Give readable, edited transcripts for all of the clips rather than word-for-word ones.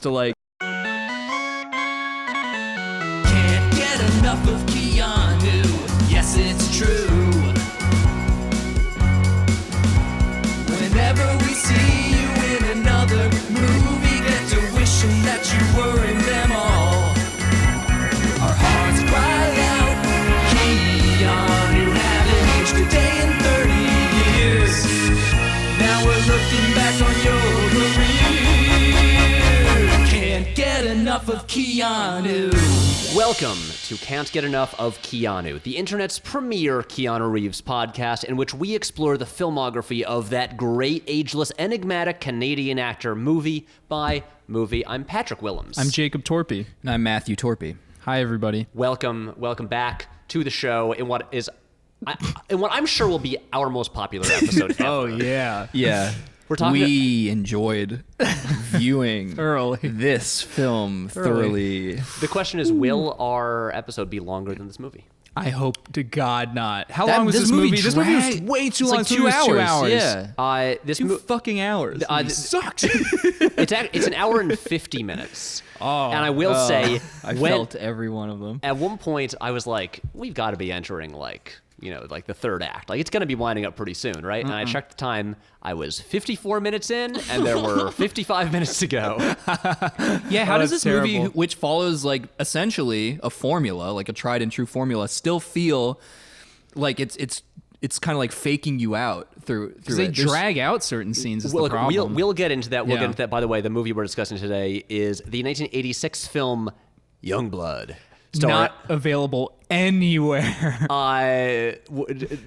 to like. Can't get enough of Keanu. Yes, it's true. Whenever we see you in another movie, get to wishing that you were in them all. Our hearts cry out, Keanu, haven't aged a day in 30 years. Now we're looking back on your career. Can't get enough of Keanu. Welcome to Can't Get Enough of Keanu, the internet's premier Keanu Reeves podcast, in which we explore the filmography of that great, ageless, enigmatic Canadian actor movie by movie. I'm Patrick Willems. I'm Jake Torpey. And I'm Matthew Torpey. Hi, everybody. Welcome back to the show in what I'm sure will be our most popular episode ever. Oh, yeah. Yeah. We enjoyed viewing this film thoroughly. The question is, will our episode be longer than this movie? I hope to God not. How long was this this movie movie? This movie was dragged- way too It's long. like This movie was 2 hours. Yeah. This 2 fucking hours. It sucks. It's an hour and 50 minutes. Oh. And I will say, I felt every one of them. at one point I was like, we've got to be entering like the third act. Like, it's going to be winding up pretty soon, right? And I checked the time. I was 54 minutes in, and there were 55 minutes to go. Yeah, how does that's this movie, terrible. which follows like essentially a formula, like a tried and true formula, still feel like it's kind of like faking you out through They it? drag out certain scenes is Well, the look, problem. we'll get into that. We'll Yeah. get into that. By the way, the movie we're discussing today is the 1986 film Youngblood. Not available anywhere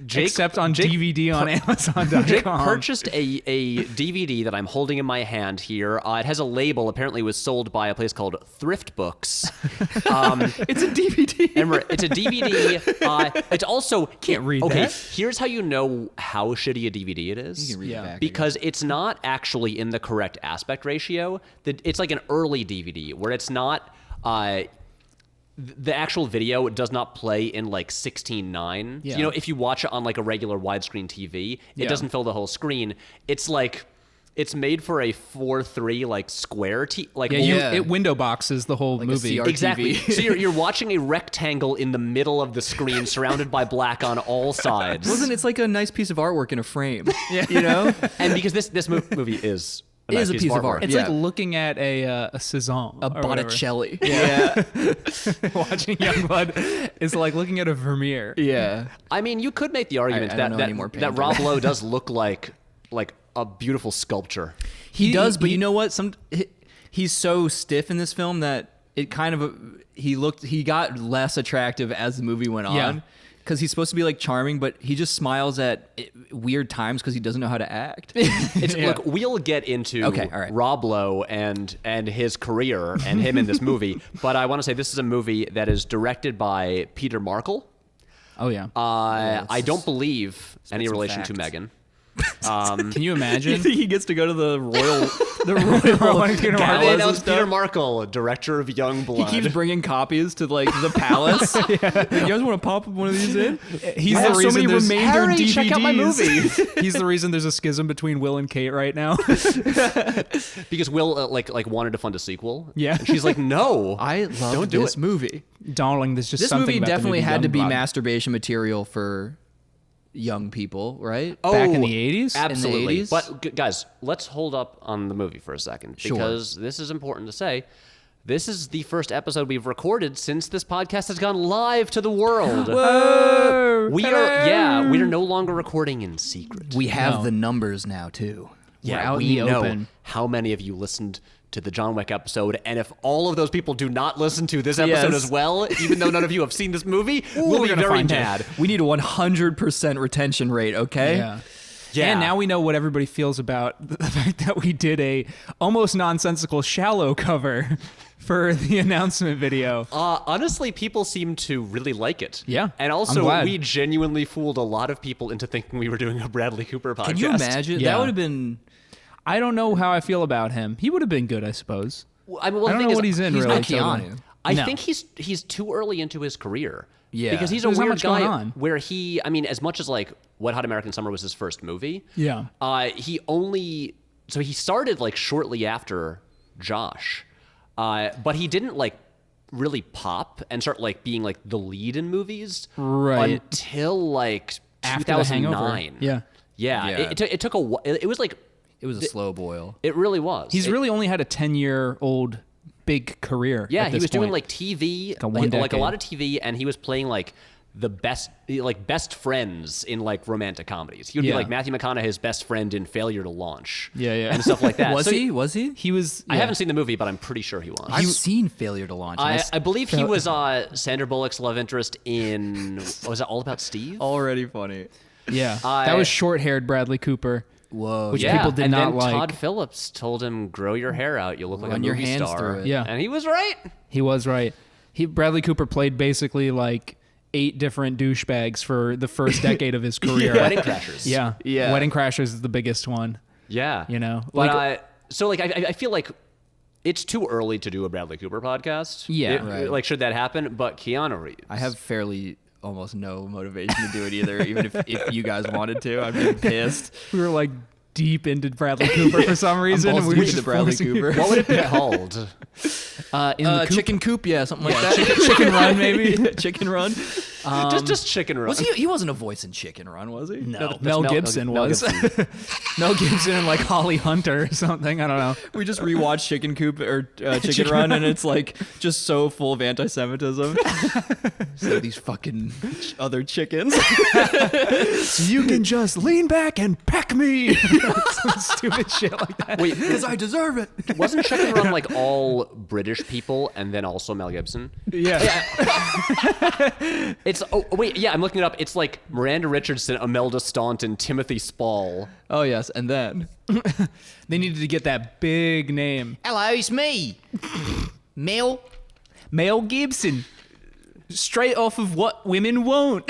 Jake, except on DVD on Amazon.com. Jake purchased a DVD that I'm holding in my hand here. It has a label. Apparently, it was sold by a place called Thrift Books. It's a DVD. Remember, it's a DVD. It's also Can't read okay, that. here's how you know how shitty a DVD it is. You can read Yeah. it back Because it's not actually in the correct aspect ratio. It's like an early DVD where it's not. The actual video does not play in like 16:9. Yeah. You know, if you watch it on like a regular widescreen TV, it Yeah. doesn't fill the whole screen. It's like it's made for a 4:3 like square like Yeah, it window boxes the whole a movie. CRT. exactly. TV. So you're watching a rectangle in the middle of the screen, surrounded by black on all sides. It's like a nice piece of artwork in a frame. Yeah. You know? And because this movie is It is a piece of artwork. art. It's Yeah. like looking at a Cezanne. A or whatever. Botticelli. Yeah. Watching Youngblood is like looking at a Vermeer. Yeah. I mean, you could make the argument I don't know that any more that paint Rob than Lowe does look like a beautiful sculpture. He does, but you know what? He's so stiff in this film that it kind of he got less attractive as the movie went on. Yeah. Because he's supposed to be like charming, but he just smiles at weird times because he doesn't know how to act. Look, we'll get into Okay, all right. Rob Lowe and his career and him in this movie, but I want to say this is a movie that is directed by Peter Markle. Oh yeah. I don't believe any some relation to facts. Megan. Can you You imagine? think he gets to go to the royal Peter They Markle. galas and announced stuff? Peter Markle, director of He Youngblood. keeps bringing copies to like the palace. You guys want to pop one of these in? He's I the have so reason many there's remainder Harry, DVDs. check out my movie. He's the reason there's a schism between Will and Kate right now. Because Will like wanted to fund a sequel. Yeah. And she's like, no, I love don't do this it. movie. Darling, there's just This something movie about the definitely movie had to be Youngblood. masturbation material for young people, right? Back in Oh, the 80s? Absolutely. 80s? But guys, let's hold up on the movie for a second Sure. because this is important to say. This is the first episode we've recorded since this podcast has gone live to the world. Whoa! We are no longer recording in secret. We have No. the numbers now too. We're out in we the know open. how many of you listened to the John Wick episode, and if all of those people do not listen to this episode Yes. as well, even though none of you have seen this movie, we'll we're be gonna very find you. mad. We need a 100% retention rate, okay? Yeah. Yeah. And now we know what everybody feels about the fact that we did a almost nonsensical shallow cover for the announcement video. Honestly, people seem to really like it. Yeah, And I'm also, glad. we genuinely fooled a lot of people into thinking we were doing a Bradley Cooper podcast. Can you imagine? Yeah. That would have been. I don't know how I feel about him. He would have been good, I suppose. I mean, well, I the don't thing know is, what he's in he's really. not Keanu. totally. I No. think he's too early into his career. Yeah. Because he's a There's not weird much going guy on. where I mean, as much as like Wet Hot American Summer was his first movie, Yeah. he started like shortly after Josh. But he didn't like really pop and start like being like the lead in movies until like After The Hangover. 2009. Yeah. Yeah. Yeah. It took a while. It was like It was a slow boil. it really was. He's really only had a 10-year-old big career. Yeah, at he this was doing point. like TV, Like a one like a decade. lot of TV, and he was playing like the best friends in like romantic comedies. He would be Yeah. like Matthew McConaughey's best friend in Failure to Launch. Yeah, yeah. and stuff like that. Was So he? Was he? He was. I yeah. haven't seen the movie, but I'm pretty sure he was. I've seen Failure to Launch. and I believe he was Sandra Bullock's love interest in. Was it All About Steve? already funny. Yeah, I- that was short-haired Bradley Cooper. Whoa. Which yeah, people did and not then like. Todd Phillips told him, "Grow your hair out. You'll look like Run a your movie hands star." through it. Yeah. and he was right. He was right. Bradley Cooper played basically like 8 different douchebags for the first decade of his career. Wedding Crashers. Yeah, Yeah. Wedding Crashers is the biggest one. Yeah. You know, But like- I feel like it's too early to do a Bradley Cooper podcast. Yeah. Right. Like, should that happen? But Keanu Reeves. I have fairly almost no motivation to do it either. Even if you guys wanted to, I'd be pissed. We were like deep into Bradley Cooper for some reason. balls and we deep were into just Bradley forcing- Cooper. What would it be called? In the coop? Chicken Coop, yeah, something like that. Chicken Run, maybe. Chicken Run. just Chicken Run. Was he wasn't a voice in Chicken Run, was he? No, that's Mel Mel- Gibson Mel was. Gibson. Mel Gibson and like Holly Hunter or something. I don't know. We just rewatched Chicken Coop or Chicken Run, and it's like just so full of anti-Semitism. So these fucking other chickens. You can just lean back and peck me. Some stupid shit like that. Wait, Because I deserve it. wasn't Chicken Run like all British people and then also Mel Gibson? Yeah. It's wait, yeah, I'm looking it up. It's like Miranda Richardson, Imelda Staunton, Timothy Spall. Oh yes, and then They needed to get that big name. hello, it's me, Mel. Mel Gibson. Straight off of What Women Won't.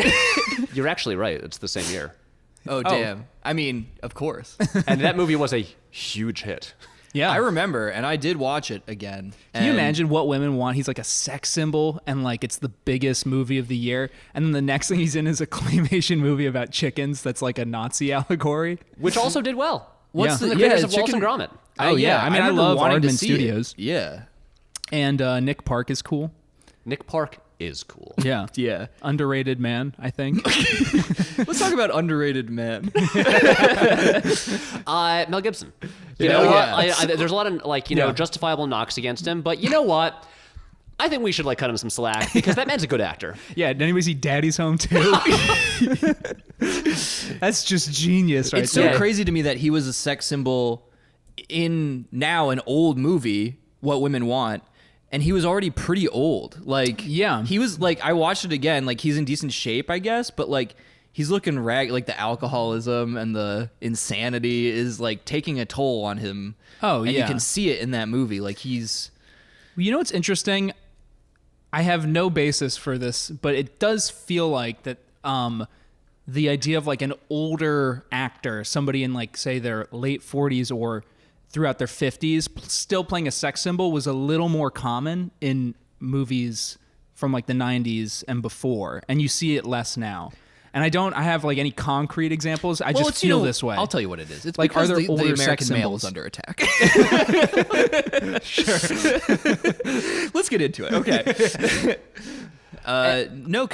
You're actually right. It's the same year. Oh damn! I mean, of course. And that movie was a huge hit. Yeah. I remember, and I did watch it again. Can you imagine What Women Want? He's like a sex symbol, and like it's the biggest movie of the year. And then the next thing he's in is a claymation movie about chickens that's like a Nazi allegory. Which also did well. What's From the- the creators of Chicken- Wallace and Gromit. Oh, yeah. I mean, I remember love wanting to Aardman see Studios. It. Yeah. And Nick Park is cool. Nick Park is cool. Yeah. Yeah. Underrated man, I think. Let's talk about underrated men. Mel Gibson. You Yeah, know what? yeah. There's a lot of like Yeah. justifiable knocks against him, but you know what? I think we should like cut him some slack because that man's a good actor. Yeah, did anybody see Daddy's Home too? That's just genius, right It's so there. crazy to me that he was a sex symbol in now an old movie, What Women Want, and he was already pretty old. Like, Yeah. he was like, I watched it again. Like, he's in decent shape, I guess, but like, he's looking like the alcoholism and the insanity is like taking a toll on him. Oh, and yeah. you can see it in that movie. Like, he's You know what's interesting? I have no basis for this, but it does feel like that the idea of like an older actor, somebody in like say their late 40s or throughout their 50s, still playing a sex symbol was a little more common in movies from like the 90s and before, and you see it less now. And I have like any concrete examples. I just it's, you feel know, this way. I'll tell you what it is. It's Like, because are there the older American sex male symbols? is under attack. Let's get into it. Okay. No,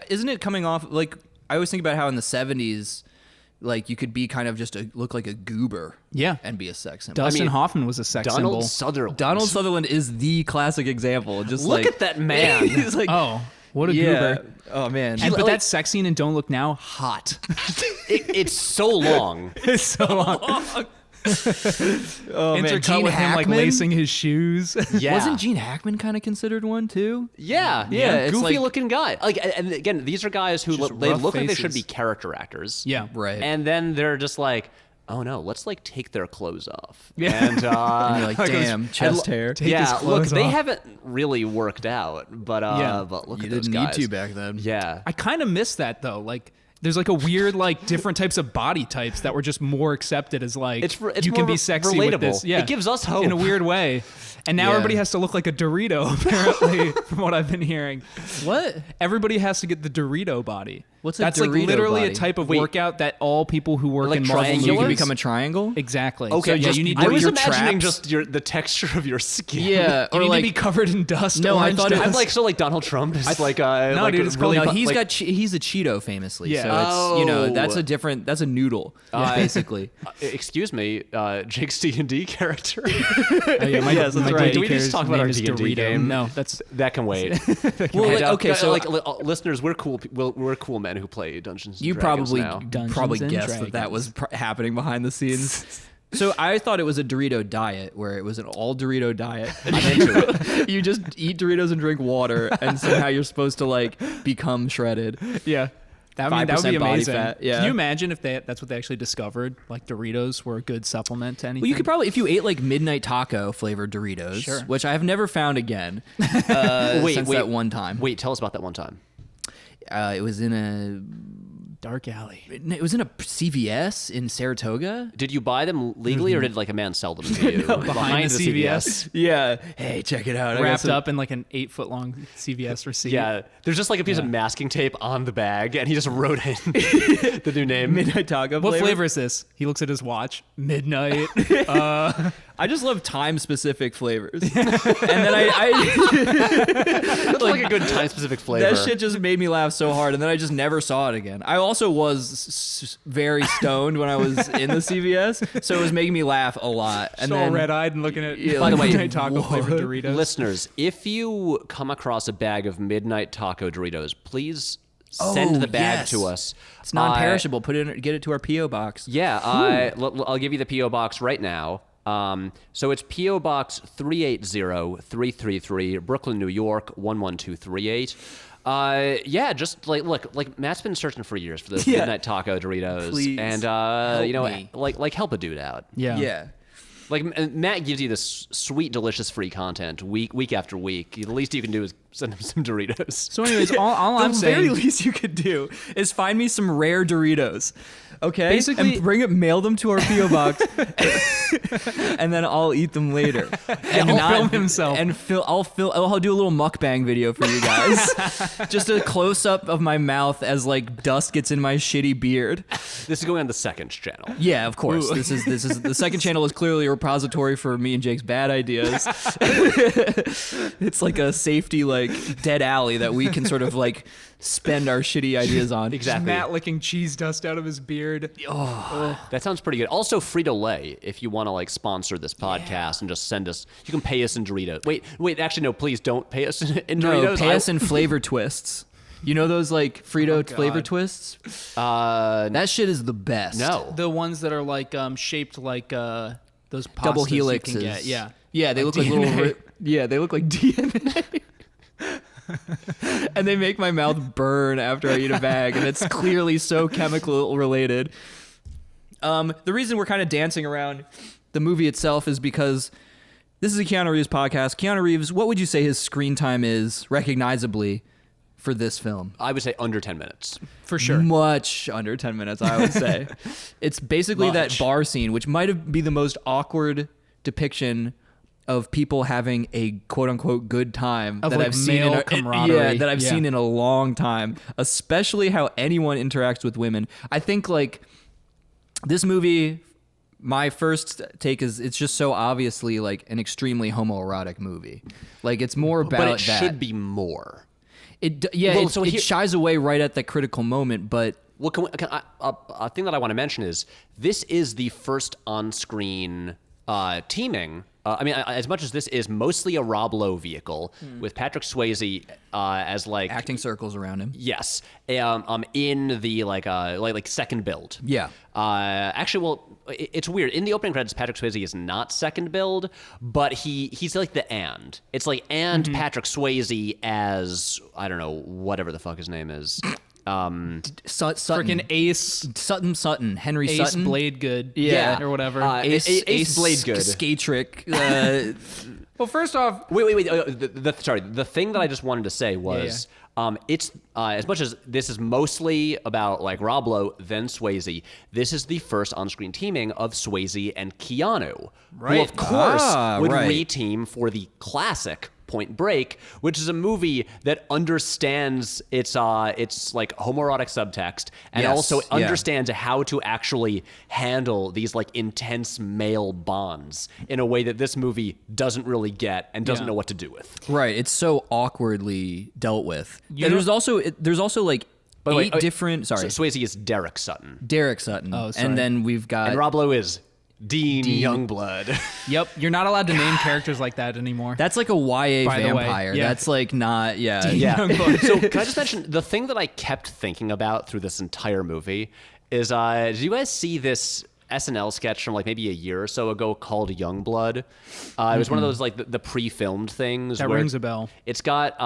isn't it coming off like I always think about how in the 70s, like you could be kind of just look like a goober, Yeah. and be a sex symbol. Dustin Hoffman was a sex Donald symbol. Sutherland. Donald Sutherland is the classic example. Just Look like, at that man. he's like, Oh, what a yeah. goober. Oh man. But like- that sex scene in Don't Look Now, hot. It's so long. It's so long. Oh man. Intercut Gene with him like Hackman? lacing his shoes. Yeah. Wasn't Gene Hackman kind of considered one too? Yeah, Yeah, it's goofy like- looking guy. Like, and again, these are guys who Just they rough look like they should faces. be character actors. Yeah. Right. And then they're just like, oh no, let's like take their clothes off. Yeah. And, And you're like, Like, damn, chest hair. Take his yeah, look, clothes they off. haven't really worked out, but Yeah. but look You at those didn't need guys. to back then. Yeah. I kind of miss that though. Like, there's like a weird like different types of body types that were just more accepted as like It's you more can be sexy with relatable. this. Yeah, It gives us hope. in a weird way. And now Yeah. everybody has to look like a Dorito, apparently, from what I've been hearing. What? Everybody has to get the Dorito body. What's a That's Dorito like literally body? a type of Wait. workout that all people who work Like in Marvel triangular? You can movies become a triangle? exactly. Okay, so, yeah, you need I to was your imagining traps. just the texture of your skin. Yeah, You or need like to be covered in dust. No, I orange thought it dust. I'm like, so like Donald Trump is like No, like dude, it's called- really no, like, he's a Cheeto famously. Yeah. So it's that's Oh. a that's a noodle basically. excuse me, Jake's D&D character. Oh, yeah, my, Yes, that's my right. D&D Do we just character's talk about our name is D&D Dorito. game? No, that's That can wait. Well, And, okay, so listeners, we're cool. We're cool men who play Dungeons and you Dragons probably now. Dungeons and guessed that Dragons. was happening behind the scenes. So I thought it was a Dorito diet, where it was an all Dorito diet. I'm into it. You just eat Doritos and drink water, and somehow you're supposed to like become shredded. yeah. That would be 5% body amazing. fat, yeah. Can you imagine if that's what they actually discovered? Like Doritos were a good supplement to anything. Well, you could probably, if you ate like midnight taco flavored Doritos, Sure. which I have never found again. Since that one time. Wait, tell us about that one time. It was in a Dark Alley. It was in a CVS in Saratoga. Did you buy them legally, or did like a man sell them to you Behind the CVS. Yeah. Hey, check it out. Wrapped up in like an 8-foot-long CVS receipt. Yeah, there's just like a piece of masking tape on the bag, and he just wrote in the new name. Midnight taco. What flavor is this? He looks at his watch. Midnight. I just love time specific flavors. And then I That's like a good time-specific flavor. that shit just made me laugh so hard, and then I just never saw it again. I also was very stoned when I was in the CVS, so it was making me laugh a lot. And So then red-eyed and looking at Yeah, By the way, Midnight Taco flavored Doritos. Listeners, if you come across a bag of Midnight Taco Doritos, please send the bag yes. to us. It's non-perishable. Put it in, get it to our PO box. Yeah, I'll give you the P.O. Box right now. So it's P.O. Box 380333, Brooklyn, New York, 11238. Yeah, just like Matt's been searching for years for those Yeah. Midnight Taco Doritos. Please, and help you know, me. like help a dude out. Yeah. Yeah. Like Matt gives you this sweet, delicious free content week after week. The least you can do is send him some Doritos. So anyways, all I'm The very saying... least you could do is find me some rare Doritos, okay? Basically- and mail them to our PO box, and then I'll eat them later. And He'll film himself. And I'll do a little mukbang video for you guys, just a close up of my mouth as like dust gets in my shitty beard. This is going on the second channel. Yeah, of course. This is the second channel is clearly a repository for me and Jake's bad ideas. It's like a safety like dead alley that we can sort of like spend our shitty ideas on. Exactly. Matt licking cheese dust out of his beard. That sounds pretty good. Also, Frito-Lay, if you want to like sponsor this podcast and just send us, you can pay us in Doritos. Wait, actually, no, please don't pay us in No, Doritos. pay us in flavor twists. You know those like Frito flavor twists? That shit is the best. No. The ones that are like shaped like those pastas Double you helixes. can get. Yeah. Yeah, they look like DNA. little. Yeah, they look like DNA. And they make my mouth burn after I eat a bag, and it's clearly so chemical related. The reason we're kind of dancing around the movie itself is because this is a Keanu Reeves podcast. Keanu Reeves, what would you say his screen time is recognizably for this film? I would say under 10 minutes. For sure. Much under 10 minutes, I would say. It's basically that Much. bar scene, which might be the most awkward depiction of people having a quote-unquote good time Of, that like, I've seen male in camaraderie. that I've Yeah. seen in a long time, especially how anyone interacts with women. I think like this movie, my first take is it's just so obviously like an extremely homoerotic movie. Like it's more about But it that. should be more. It so here- shies away right at the critical moment, but Well, a thing that I want to mention is this is the first on-screen teaming. I mean, as much as this is mostly a Rob Lowe vehicle with Patrick Swayze as like acting circles around him. yes, in the like second build. Yeah. Actually, well, it's weird. In the opening credits, Patrick Swayze is not second build, but he's like the and. It's like and Patrick Swayze as I don't know whatever the fuck his name is. Sutton. Freaking Ace Henry Ace Sutton. Bladegood. Yeah. Or whatever. Ace Bladegood. Skatrick. Well, first off, Wait. The thing that I just wanted to say was, it's as much as this is mostly about like Rob Lowe, then Swayze. This is the first on-screen teaming of Swayze and Keanu, who Right. of course would right. re-team for the classic Point Break, which is a movie that understands its like homoerotic subtext and Yes, also yeah. understands how to actually handle these like intense male bonds in a way that this movie doesn't really get and doesn't Yeah. know what to do with. Right. It's so awkwardly dealt with. You And know- there's also like By the way, 8 different. Sorry, Swayze is Derek Sutton. Derek Sutton. Oh, sorry. And then we've got And Rob Lowe is Dean Youngblood. Yep, you're not allowed to name characters like that anymore. that's like a YA By the way, vampire. yeah. That's like not. Yeah. Yeah. So can I just mention the thing that I kept thinking about through this entire movie is, did you guys see this SNL sketch from like maybe a year or so ago called Youngblood? It was one of those like the pre-filmed things. That where rings a bell. It's got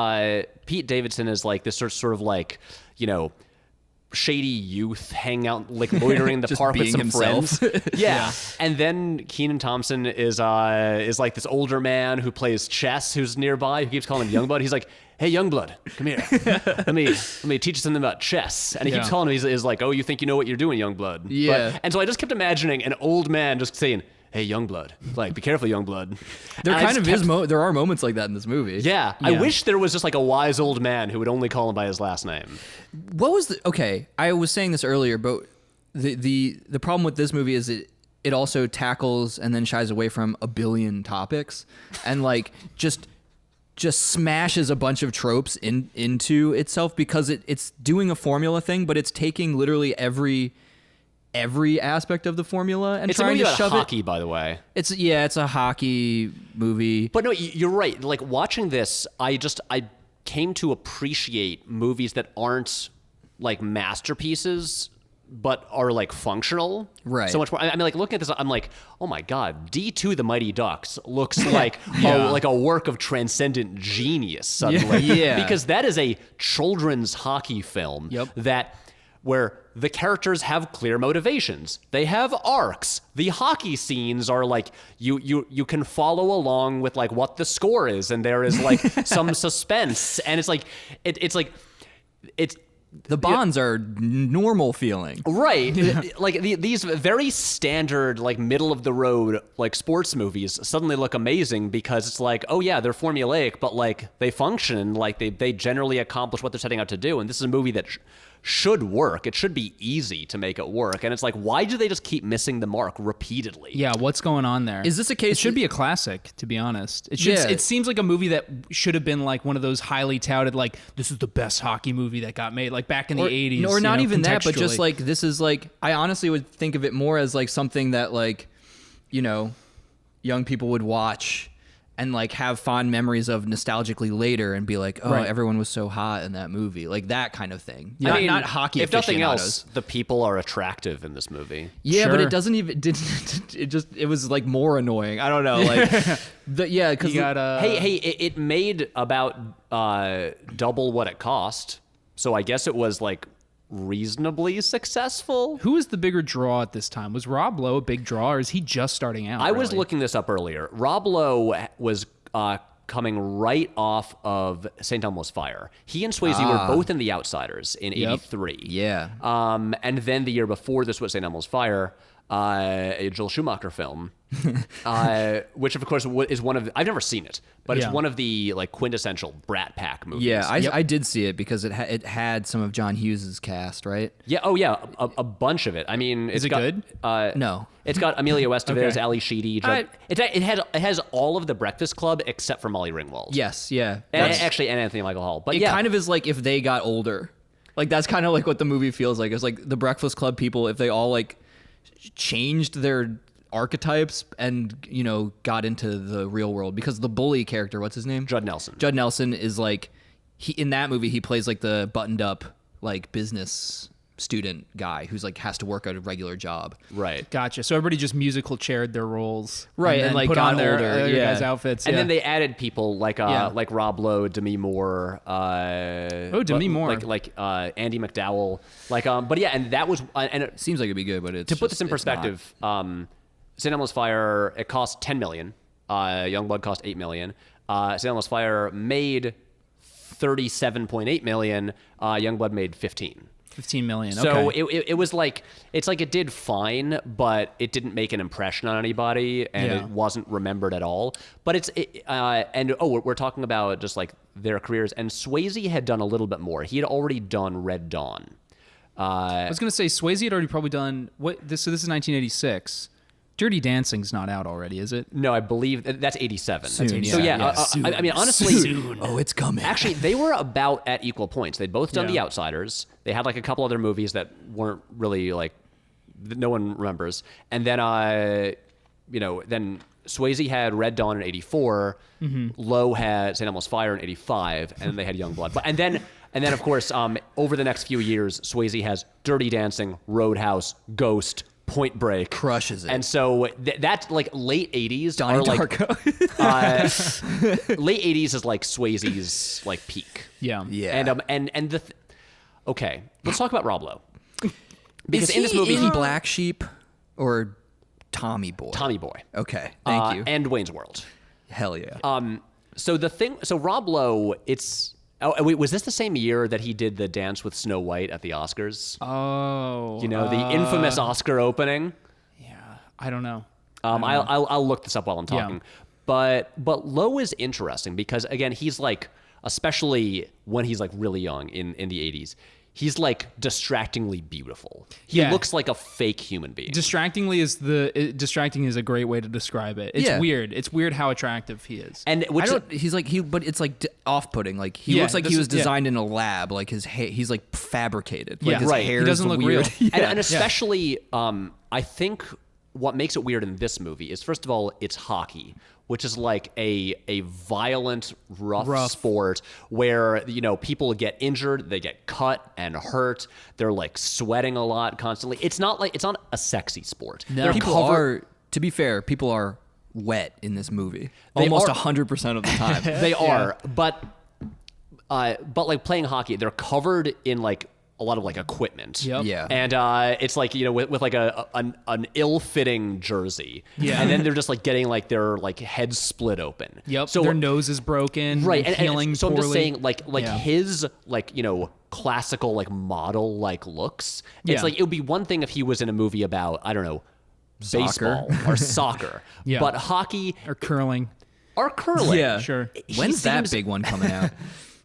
Pete Davidson as like this sort of like, you know, shady youth hanging out, like loitering in the Just park with being some himself. friends. Yeah. And then Kenan Thompson is like this older man who plays chess who's nearby, who keeps calling him Youngblood. He's like, "Hey, Youngblood, come here. let me teach you something about chess." And he keeps Yeah. calling him, he's like, "Oh, you think you know what you're doing, Youngblood?" Yeah. And so I just kept imagining an old man just saying, "Hey, Youngblood, like, be careful, Youngblood." There And I kind of just is. kept- There are moments like that in this movie. Yeah. I wish there was just like a wise old man who would only call him by his last name. What was the okay? I was saying this earlier, but the problem with this movie is it also tackles and then shies away from a billion topics and like just smashes a bunch of tropes into itself because it's doing a formula thing, but it's taking literally every aspect of the formula and It's a trying movie to about shove hockey, by the way. It's a hockey movie. But no, you're right. Like watching this, I came to appreciate movies that aren't like masterpieces, but are like functional. Right. So much more. I mean, like looking at this, I'm like, oh my god, D2 The Mighty Ducks looks like like a work of transcendent genius suddenly. Yeah. Because that is a children's hockey film. Yep. Where the characters have clear motivations. They have arcs. The hockey scenes are like you can follow along with like what the score is, and there is like some suspense, and it's The bonds are normal feeling. right. Like these very standard like middle of the road like sports movies suddenly look amazing because it's like, oh yeah, they're formulaic, but like they function, like they generally accomplish what they're setting out to do, and this is a movie that should work. It should be easy to make it work. And it's like, why do they just keep missing the mark repeatedly? Yeah, what's going on there? Is this a case? It should be a classic, to be honest. It should. Yeah. It seems like a movie that should have been like one of those highly touted, like this is the best hockey movie that got made, like back in the 80s. Or not you know, even that, but just contextually. like this is like I honestly would think of it more as like something that like, you know, young people would watch and like have fond memories of nostalgically later and be like, oh, Right. everyone was so hot in that movie, like that kind of thing. I mean, Not hockey. If nothing aficionados. else, the people are attractive in this movie. Yeah, but Sure. it doesn't even. It was like more annoying. I don't know. Like, because you got Hey, it made about double what it cost. So I guess it was like reasonably successful. Who was the bigger draw at this time? Was Rob Lowe a big draw, or is he just starting out? I was really? looking this up earlier. Rob Lowe was coming right off of St. Elmo's Fire. He and Swayze were both in The Outsiders in '83. Yeah. And then the year before this was St. Elmo's Fire, a Joel Schumacher film, which of course is one of, I've never seen it, but it's Yeah. one of the like quintessential Brat Pack movies. Yeah, I did see it because it had some of John Hughes's cast, right? Yeah. Oh yeah. A bunch of it. I mean, Is it got, good? No. It's got Emilio Estevez, Okay. Ali Sheedy. It has all of the Breakfast Club except for Molly Ringwald. Yes, yeah. And actually, and Anthony Michael Hall. But It yeah, kind of is like if they got older. Like that's kind of like what the movie feels like. It's like the Breakfast Club people, if they all like changed their archetypes and, you know, got into the real world. Because the bully character, what's his name? Judd Nelson. Judd Nelson is like, in that movie, he plays like the buttoned up like business student guy who's like has to work at a regular job. Right. Gotcha. So everybody just musical chaired their roles, Right, and, then like, put got on their older, other yeah. guys' outfits, And yeah. then they added people like Yeah. like Rob Lowe, Demi Moore, Demi Moore. like Andy McDowell, like but yeah, and that was and it, Seems like it'd be good, but it's to put this in it's not. perspective, St. Elmo's Fire, it cost $10 million. Youngblood cost $8 million. St. Elmo's Fire made $37.8 million. Youngblood made 15. $15 million. So Okay. it was like, it's like it did fine, but it didn't make an impression on anybody, and Yeah. it wasn't remembered at all. But we're talking about just like their careers, and Swayze had done a little bit more. He had already done Red Dawn. I was gonna say Swayze had already probably done this. So this is 1986. Dirty Dancing's not out already, is it? No, I believe that's 87. Soon, So yeah. yeah, Yeah, I mean, honestly, Oh, it's coming. actually, they were about at equal points. They'd both done Yeah. The Outsiders. They had like a couple other movies that weren't really like that no one remembers. And then, then Swayze had Red Dawn in '84. Lowe had St. Elmo's Fire in '85, and then they had Youngblood. And then of course, over the next few years, Swayze has Dirty Dancing, Roadhouse, Ghost, Point Break, Crushes it. And so that's like late '80s. Donnie are like Darko. late '80s is like Swayze's like peak. Yeah. Yeah. And okay, let's talk about Rob Lowe. Because Is in this movie, he Black Sheep or Tommy Boy? Tommy Boy. Okay, thank you. And Wayne's World. Hell yeah. So Rob Lowe, wait, was this the same year that he did the Dance with Snow White at the Oscars? Oh. You know, the infamous Oscar opening. Yeah. I don't know. I'll look this up while I'm talking. Yeah. But Lowe is interesting because again, he's like, especially when he's like really young in the 80s, he's like distractingly beautiful. He Yeah. looks like a fake human being. Distracting is a great way to describe it. It's Yeah. weird. It's weird how attractive he is. And I which don't, he's like but it's like off-putting. Like he Yeah, looks like he this was is- yeah. designed in a lab. Like his hair, he's like fabricated. Like Yeah. his Right. hair He doesn't is look weird. real. and especially I think what makes it weird in this movie is, first of all, it's hockey, which is like a violent, rough sport where, you know, people get injured, they get cut and hurt, they're like sweating a lot constantly. It's not a sexy sport. No. People are, to be fair, people are wet in this movie. They Almost are. 100% of the time. They are, but like playing hockey, they're covered in like a lot of like equipment. Yep. Yeah. And it's like, you know, with like an ill-fitting jersey. Yeah. And then they're just like getting like their like heads split open. Yep. So Their nose is broken. right, And healing so I'm just poorly. saying like Yeah. his like, you know, classical like model like looks. It's Yeah. like it would be one thing if he was in a movie about, I don't know, Soccer. baseball or soccer. Yeah. But hockey or curling. or curling. Yeah. Sure. When's that seems- big one coming out?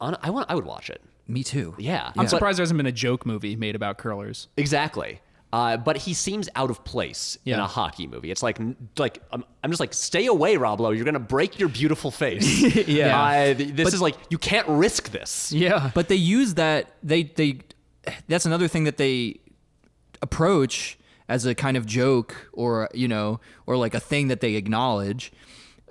I would watch it. Me too. Yeah. I'm But- surprised there hasn't been a joke movie made about curlers. Exactly. But he seems out of place in Yeah. a hockey movie. It's like I'm just like, stay away, Rob Lowe. You're gonna break your beautiful face. Yeah. This is like, you can't risk this. Yeah. But they use that they that's another thing that they approach as a kind of joke, or you know, or like a thing that they acknowledge.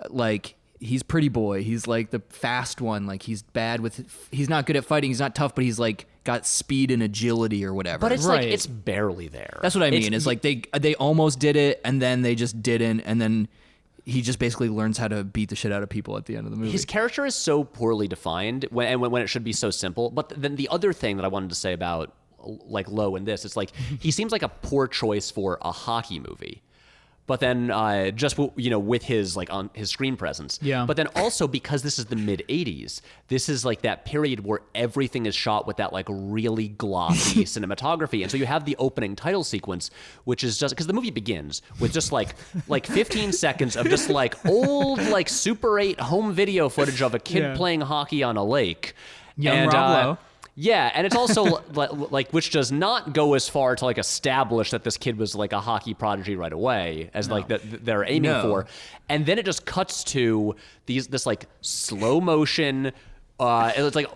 Like, he's pretty boy, he's like the fast one, like he's not good at fighting, he's not tough, but he's like got speed and agility or whatever. But it's Right. like, it's barely there. That's what I mean. It's like they almost did it, and then they just didn't, and then he just basically learns how to beat the shit out of people at the end of the movie. his character is so poorly defined when it should be so simple. But then the other thing that I wanted to say about like Lowe in this, it's like he seems like a poor choice for a hockey movie. But then just, you know, with his like on his screen presence. Yeah. But then also because this is the mid 80s, this is like that period where everything is shot with that like really glossy cinematography. And so you have the opening title sequence, which is just because the movie begins with just like 15 seconds of just like old like Super 8 home video footage of a kid Yeah. playing hockey on a lake. Young And, Rob Lowe. yeah, and it's also like which does not go as far to like establish that this kid was like a hockey prodigy right away as like that they're aiming No. for, and then it just cuts to this like slow motion. It's like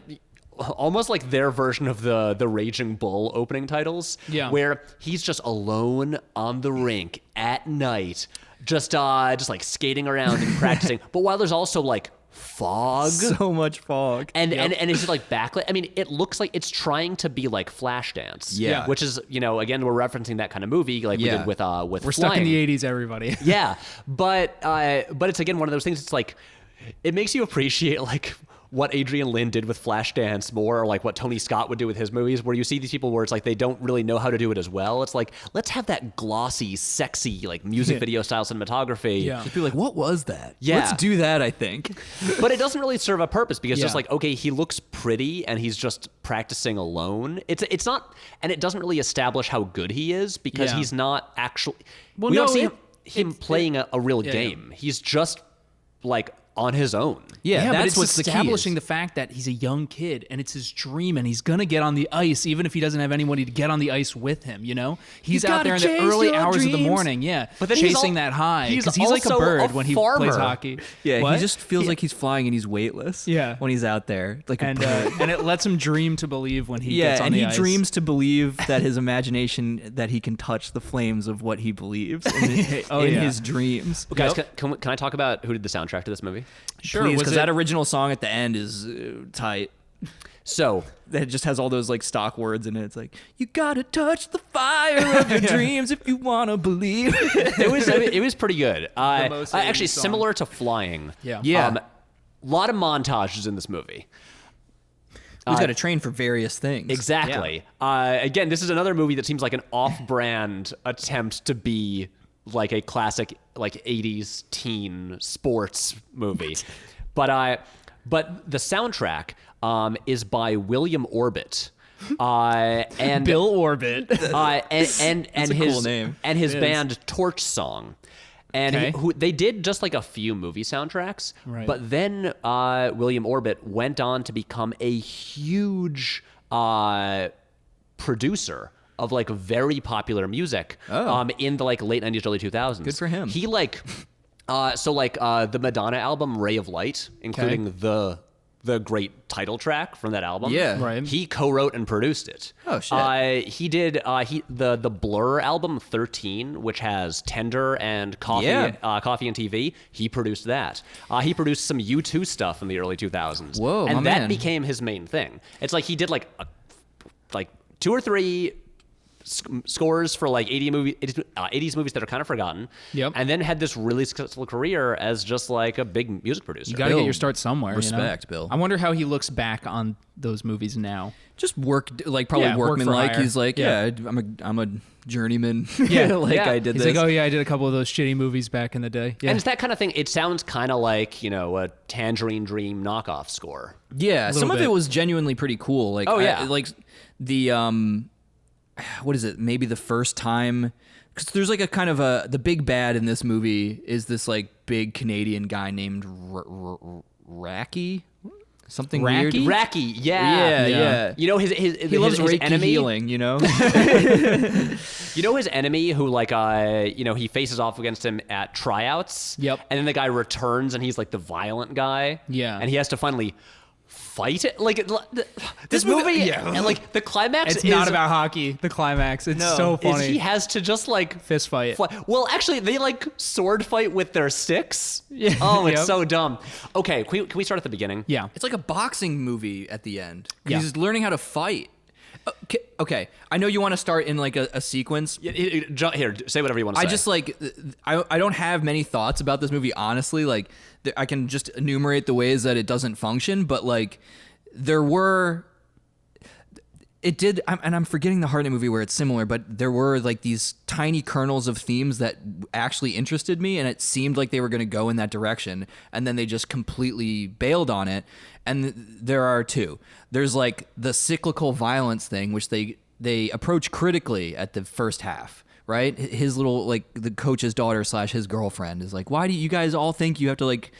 almost like their version of the Raging Bull opening titles, Yeah. where he's just alone on the rink at night, just like skating around and practicing. But while there's also like fog. so much fog. And it's just like backlit. I mean, it looks like it's trying to be like Flashdance. Yeah. Which is, you know, again, we're referencing that kind of movie like we Yeah. did with We're stuck in the 80s, everybody. Yeah. But it's again one of those things, it's like it makes you appreciate like what Adrian Lin did with Flashdance more, or like what Tony Scott would do with his movies, where you see these people where it's like they don't really know how to do it as well. It's like, let's have that glossy, sexy, like music video style cinematography. Yeah. Just be like, what was that? Yeah. Let's do that, I think. But it doesn't really serve a purpose because Yeah. just like, okay, he looks pretty and he's just practicing alone. It's not, and it doesn't really establish how good he is because Yeah. he's not actually, Well, we don't no, see it- him playing a real yeah. game. He's just like on his own. Yeah, but that's it's what's the key. establishing is. the fact that he's a young kid and it's his dream and he's gonna get on the ice even if he doesn't have anybody to get on the ice with him. You know, he's out gotta there in the chase early your hours of the dreams. morning. Yeah, But then he's chasing al- that high he's because he's like a also bird a when he farmer. plays hockey. Yeah, What? he just feels like he's flying and he's weightless. Yeah. when he's out there, like and a bird. and it lets him dream to believe when he Yeah, gets on and the he ice. dreams to believe that his imagination that he can touch the flames of what he believes in his dreams. Guys, can I talk about who did the soundtrack to this movie? Sure, Please, was because it- that original song at the end is tight. So That just has all those like stock words in it. It's like, you gotta touch the fire of your dreams if you wanna believe. it was pretty good. most Actually, 80s song. similar to Flying. Yeah. Yeah. A lot of montages in this movie. He's got to train for various things. Exactly. Again, this is another movie that seems like an off-brand attempt to be like a classic, like 80s teen sports movie. But the soundtrack is by William Orbit. And Bill Orbit. and a his cool name. and his It is. band Torch Song. And Okay. they did just like a few movie soundtracks, Right. but then William Orbit went on to become a huge producer of like very popular music in the like late 90s, early 2000s. Good for him. He like the Madonna album Ray of Light, including the great title track from that album. Yeah. Right. He co-wrote and produced it. Oh, shit. He did the Blur album 13, which has Tender and Coffee, Yeah. Coffee and TV. He produced that. He produced some U2 stuff in the early 2000s. Whoa, and my that man. became his main thing. It's like he did like 2 or 3 scores for like 80s movies that are kind of forgotten. Yep. And then had this really successful career as just like a big music producer. You got to Bill, get your start somewhere. respect, you know? Bill. I wonder how he looks back on those movies now. Just work, like probably Yeah, work workman for like. hire. He's like, Yeah. I'm a journeyman. Yeah. like Yeah. I did He's this. like, oh yeah, I did a couple of those shitty movies back in the day. Yeah. And it's that kind of thing. It sounds kind of like, a Tangerine Dream knockoff score. Yeah, some of bit. it was genuinely pretty cool. Like, Oh, yeah. like the what is it? Maybe the first time, because there's like a kind of the big bad in this movie is this like big Canadian guy named Racky, something weird. Racky? Racky, yeah. Yeah. You know his He loves his Reiki enemy. healing, you know. You know his enemy who like he faces off against him at tryouts. Yep. And then the guy returns and he's like the violent guy. Yeah. And he has to finally fight it. Like this movie, and like the climax it's is not about hockey. The climax. It's so is funny. he has to just like Fist fight. Well, actually, they like sword fight with their sticks. Yeah. Oh, it's Yep. so dumb. Okay, can we start at the beginning? Yeah. It's like a boxing movie at the end. Yeah. He's learning how to fight. Okay, I know you want to start in like a sequence. Here, say whatever you want to say. I just like I don't have many thoughts about this movie, honestly. Like I can just enumerate the ways that it doesn't function, but like I'm forgetting the Hartnett movie where it's similar, but there were like these tiny kernels of themes that actually interested me, and it seemed like they were going to go in that direction, and then they just completely bailed on it. And there are two. There's like the cyclical violence thing, which they approach critically at the first half. Right? His little, like, the coach's daughter / his girlfriend is like, why do you guys all think you have to, like,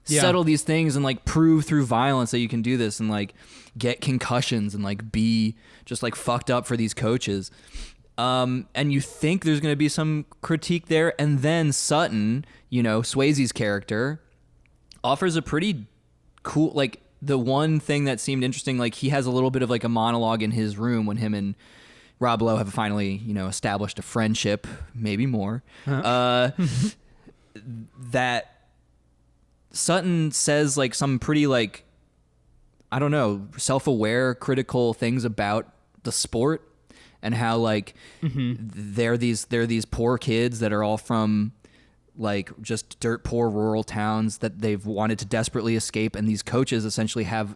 settle these things and, like, prove through violence that you can do this and, like, get concussions and, like, be just, like, fucked up for these coaches? And you think there's going to be some critique there. And then Sutton, Swayze's character, offers a pretty cool, like, the one thing that seemed interesting, like, he has a little bit of, like, a monologue in his room when him and Rob Lowe have finally, established a friendship, maybe more. That Sutton says like some pretty like, I don't know, self-aware, critical things about the sport and how like they're these poor kids that are all from like just dirt poor rural towns that they've wanted to desperately escape, and these coaches essentially have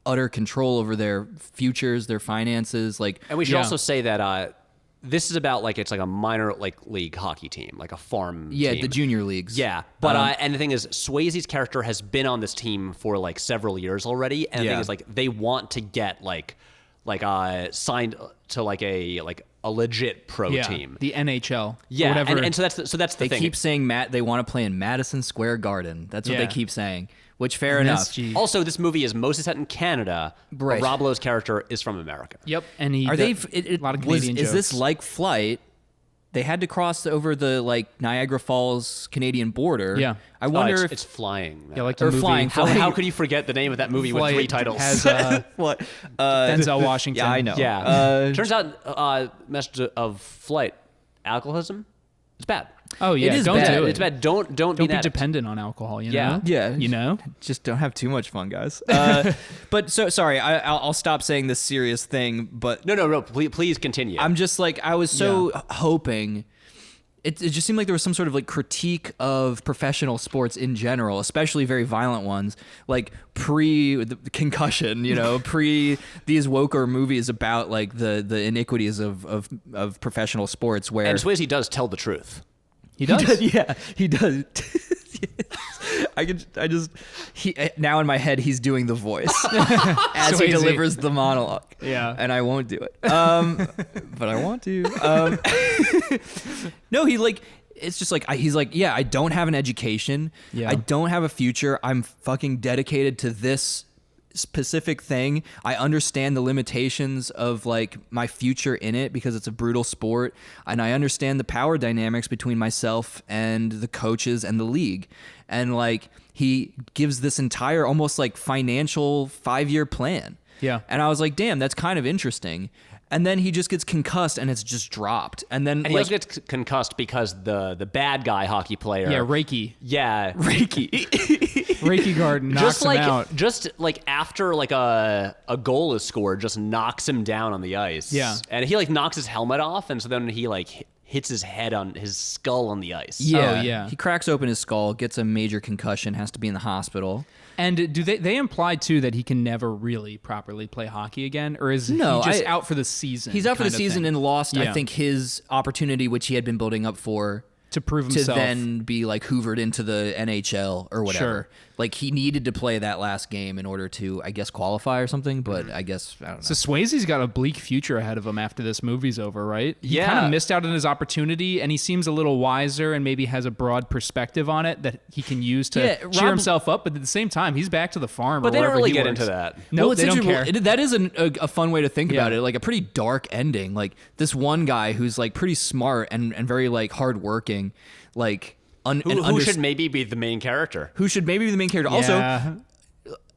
utter control over their futures, their finances. Like, and we should also say that this is about like it's like a minor like league hockey team, like a farm team. the junior leagues. Yeah, but and the thing is, Swayze's character has been on this team for like several years already, and the thing is, like, they want to get like signed to like a legit pro team, the NHL. Yeah, whatever. and so that's the They thing. keep saying they want to play in Madison Square Garden. That's what they keep saying. Which fair enough. MSG. Also, this movie is mostly set in Canada. Right. But Rob Lowe's character is from America. Yep, and he Are they? a lot of Canadian jokes. Is this like Flight? They had to cross over the like Niagara Falls Canadian border. Yeah. I wonder if it's flying. Yeah, like or the movie flying. How could you forget the name of that movie with Flight 3 titles? has what? Denzel Washington. Yeah, I know. Yeah. Turns out, message of Flight, alcoholism, it's bad. Oh yeah, It is don't bad. do it. It's bad. Don't Don't be be that. dependent on alcohol. You Yeah. know. Yeah. You know. Just don't have too much fun, guys. But so sorry. I'll stop saying this serious thing. But No. Please continue. I'm just like I was so hoping. It just seemed like there was some sort of like critique of professional sports in general, especially very violent ones, like pre the concussion, pre these woker movies about like the iniquities of professional sports. Where and Swayze does tell the truth. He does. yeah, he does. Now in my head he's doing the voice as he Swayze. delivers the monologue. Yeah. and I won't do it. But I want to. No, it's just like he's like, yeah, I don't have an education. Yeah. I don't have a future. I'm fucking dedicated to this specific thing. I understand the limitations of like my future in it because it's a brutal sport, and I understand the power dynamics between myself and the coaches and the league. And like he gives this entire almost like financial 5-year plan. Yeah. And I was like, damn, that's kind of interesting. And then he just gets concussed and it's just dropped. And then And he also gets concussed because the bad guy hockey player. Yeah, Reiki. Yeah. Reiki. Reiki Garden knocks him out. Just like after like a goal is scored, just knocks him down on the ice. Yeah. And he like knocks his helmet off, and so then he like hits his head on his skull on the ice. Yeah. Oh, yeah. He cracks open his skull, gets a major concussion, has to be in the hospital. And do they imply too that he can never really properly play hockey again, or is No, he just out for the season? He's out for the kind of season thing? and lost, I Yeah. think, his opportunity, which he had been building up for, to prove to himself. then be like hoovered into the NHL or whatever. Sure. Like he needed to play that last game in order to, I guess, qualify or something. But I guess I don't know. So Swayze's got a bleak future ahead of him after this movie's over, right? He Yeah. kind of missed out on his opportunity, and he seems a little wiser and maybe has a broad perspective on it that he can use to Yeah, cheer Rob- himself up. But at the same time, he's back to the farm. But or they don't wherever really he get works. into that. No, it's they don't interesting. care. That is a fun way to think about Yeah. it. Like a pretty dark ending. Like this one guy who's like pretty smart and very like hardworking, like Who should maybe be the main character? who should maybe be the main character. Also, Yeah.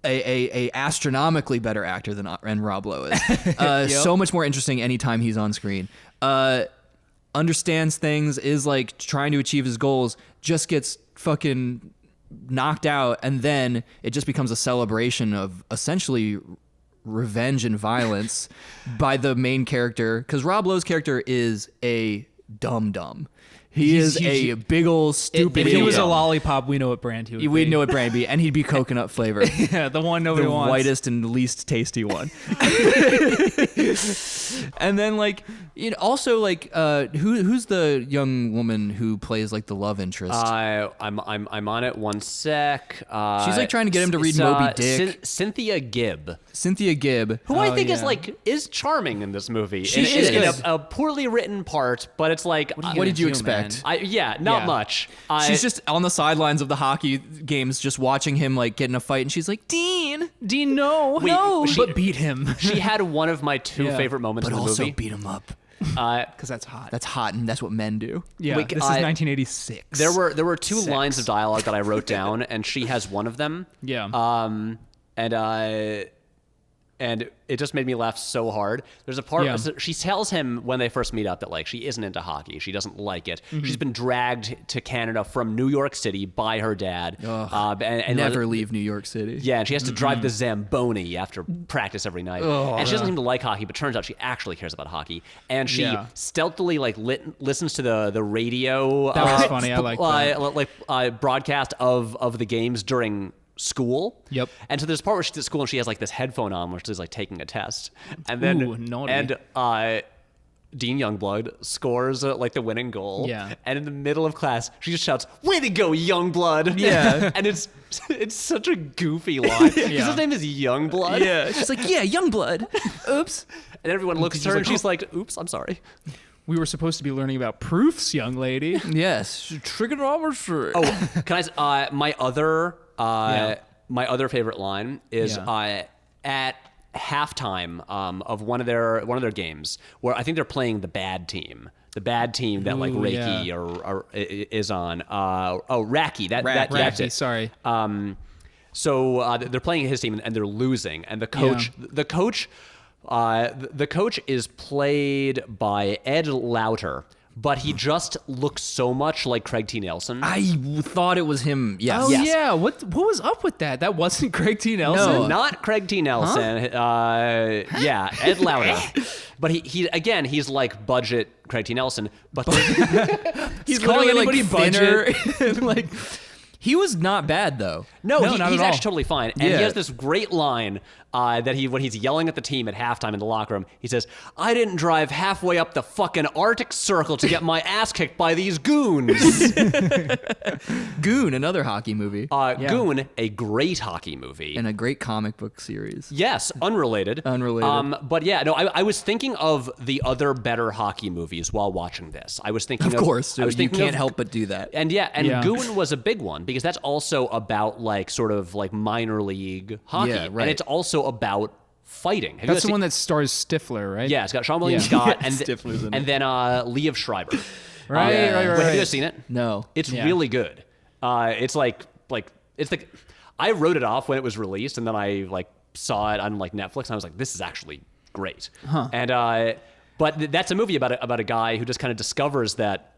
a astronomically better actor than Rob Lowe is. So much more interesting anytime he's on screen. Understands things, is like trying to achieve his goals, just gets fucking knocked out, and then it just becomes a celebration of essentially revenge and violence by the main character. Because Rob Lowe's character is a dum-dum. He is a big ol' stupid If he was a idiot. lollipop, we know what brand he would be. We'd know it brand be, and he'd be coconut flavor. Yeah, the one nobody The wants. whitest and least tasty one. And then like also like who's the young woman who plays like the love interest? I'm on it. One sec. She's like trying to get him to read it's, Moby Dick. Cynthia Gibb, Cynthia Gibb. who I think yeah. is charming in this movie. She in is. a poorly written part, but it's like What did you do, expect? man? not Yeah. much. She's just on the sidelines of the hockey games, just watching him like get in a fight, and she's like, Dean, no, no. but beat him. She had one of my two Yeah. favorite moments but in the also movie. beat him up. Because that's hot. That's hot, and that's what men do. Yeah, Wait, this is 1986. There were two lines of dialogue that I wrote down, and she has one of them. Yeah. And and it just made me laugh so hard. There's a part Yeah. she tells him when they first meet up that like she isn't into hockey. She doesn't like it. She's been dragged to Canada from New York City by her dad. And Never leave New York City. Yeah, and she has to drive the Zamboni after practice every night. And she doesn't seem to like hockey, but turns out she actually cares about hockey. And she stealthily like listens to the radio. That was funny. I like that. Broadcast of the games during school. Yep. And so there's a part where she's at school and she has like this headphone on where she's like taking a test. And then Ooh, naughty. Dean Youngblood scores like the winning goal. Yeah. And in the middle of class, she just shouts, "Way to go, Youngblood!" Yeah. And it's such a goofy line. Because Yeah. his name is Youngblood. Yeah. She's like, yeah, Youngblood. Oops. And everyone looks at her and she's like, "Oops, I'm sorry." We were supposed to be learning about proofs, young lady. Yes. Trigonometry. Oh, can I? My other favorite line is at halftime of one of their games where I think they're playing the bad team that like Ooh, Reiki yeah. or is on. Raki. That's Racky, it. sorry. So they're playing his team and they're losing, and the coach is played by Ed Lauter. But he just looks so much like Craig T. Nelson. I thought it was him. Yes. Oh Yes. yeah, what was up with that? That wasn't Craig T. Nelson. No. Not Craig T. Nelson. Yeah, Ed Lauter. But he's like budget Craig T. Nelson. But He's calling literally, anybody thinner. Like, he was not bad though. no, No, he's not at all. actually totally fine. And Yeah. he has this great line that when he's yelling at the team at halftime in the locker room, he says, "I didn't drive halfway up the fucking Arctic Circle to get my ass kicked by these goons." Goon, another hockey movie, Goon, a great hockey movie. and a great comic book series. Yes, unrelated. But yeah, no, I was thinking of the other better hockey movies while watching this. I was thinking Of course, I was you thinking can't of- help but do that. And Yeah. Goon was a big one because that's also about like sort of like minor league hockey. Yeah, right. And it's also about fighting. Have you That's guys the one that stars Stifler, right? Yeah, it's got Sean William Yeah. Scott Yeah, and Stifler's in and then Liev Schreiber. Right, Yeah. right, Wait, have you right. guys seen it? No. It's Yeah. really good. It's like it's like I wrote it off when it was released, and then I like saw it on like Netflix, and I was like, this is actually great. And but that's a movie about a guy who just kind of discovers that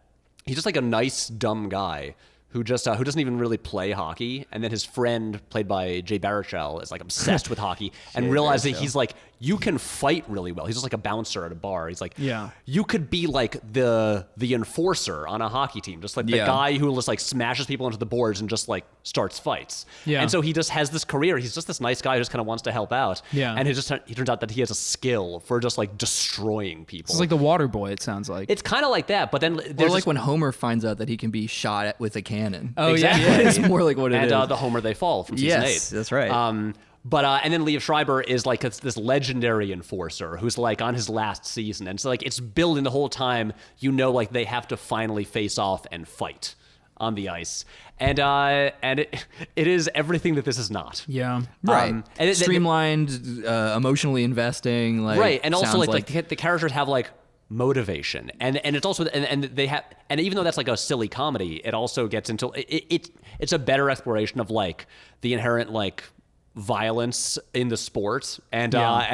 he's just like a nice dumb guy who doesn't even really play hockey, and then his friend, played by Jay Baruchel, is like obsessed with hockey and realizes that he's like, you can fight really well. He's just like a bouncer at a bar. He's like, Yeah. you could be like the enforcer on a hockey team, just like the Yeah. guy who just like smashes people into the boards and just like starts fights. Yeah. And so he just has this career. He's just this nice guy who just kind of wants to help out. Yeah. And he turns out that he has a skill for just like destroying people. It's like the Water Boy. It sounds like. It's kind of like that, but then Or there's like this- when Homer finds out that he can be shot at with a cannon. Oh, exactly. Yeah, it's more like what it is. and the Homer They Fall from season 8. Yes, that's right. But and then Liev Schreiber is like this legendary enforcer who's like on his last season, and so like it's building the whole time. You know, like they have to finally face off and fight on the ice, and it is everything that this is not. yeah. Right. and Streamlined, emotionally investing. Like, right, and also sounds like the characters have like motivation, and it's also and they have, and even though that's like a silly comedy, it also gets into it's a better exploration of like the inherent like violence in the sport and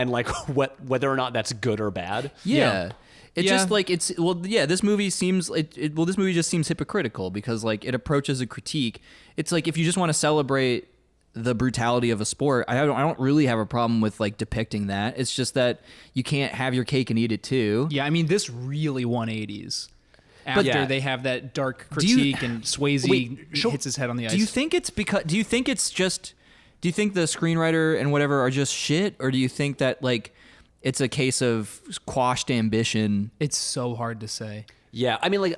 like whether or not that's good or bad. Yeah. It's Yeah. just like this movie seems this movie just seems hypocritical because like it approaches a critique. It's like if you just want to celebrate the brutality of a sport, I don't really have a problem with like depicting that. It's just that you can't have your cake and eat it too. Yeah, I mean, this really 180s. After yeah. they have that dark Do you- critique and Swayze Wait, hits his head on the ice. Do you think it's because do you think the screenwriter and whatever are just shit, or do you think that like it's a case of quashed ambition? It's so hard to say. Yeah, I mean, like,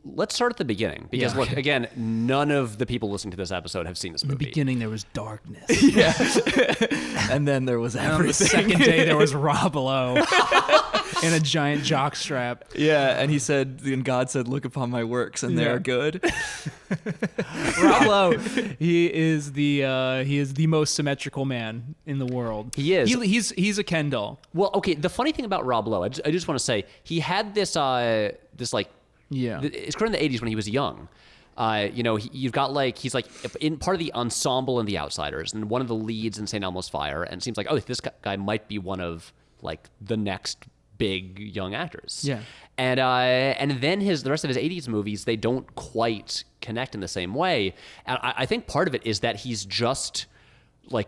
let's start at the beginning because Yeah. look, again, none of the people listening to this episode have seen this In the movie. beginning, there was darkness. And then there was And on the everything. second day, there was Rob Lowe in a giant jock strap. Yeah, and he said, and God said, "Look upon my works, and they Yeah. are good." Rob Lowe, he is the most symmetrical man in the world. He is. He's a Ken doll. Well, okay. The funny thing about Rob Lowe, I just want to say, he had this like Yeah. it's in the 80s when he was young. You've got like he's like in part of the ensemble in The Outsiders, and one of the leads in St. Elmo's Fire, and it seems like this guy might be one of like the next big young actors. Yeah. And then the rest of his 80s movies, they don't quite connect in the same way. And I think part of it is that he's just like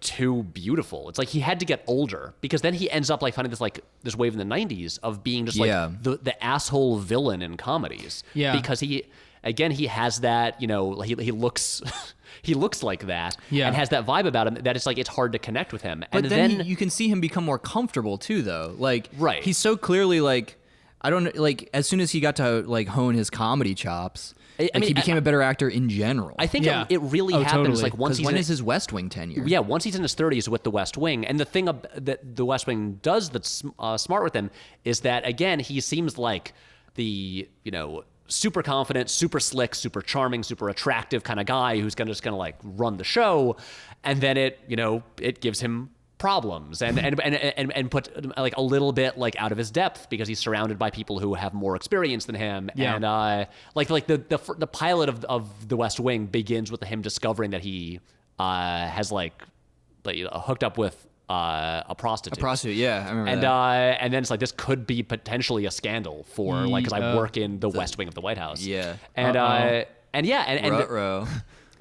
too beautiful. It's like he had to get older, because then he ends up like finding this wave in the 90s of being just like the asshole villain in comedies. Yeah. Because he has that, he looks he looks like that, Yeah. and has that vibe about him that it's like it's hard to connect with him. But And then you can see him become more comfortable too, though. Like, Right. he's so clearly like, I don't know, like as soon as he got to like hone his comedy chops, I mean, he became a better actor in general. I think Yeah. it really Oh, happens totally. like once Because he's when in, is his West Wing tenure? yeah, once he's in his 30s with The West Wing. And the thing that The West Wing does that's smart with him is that, again, he seems like the, super confident, super slick, super charming, super attractive kind of guy who's just gonna like run the show. And then it gives him problems and put like a little bit like out of his depth, because he's surrounded by people who have more experience than him. Yeah. And like the pilot of The West Wing begins with him discovering that he has hooked up with a prostitute. A prostitute, yeah, I remember And that. and then it's like, this could be potentially a scandal for because I work in the West Wing of the White House. Yeah. And and Ruh-roh.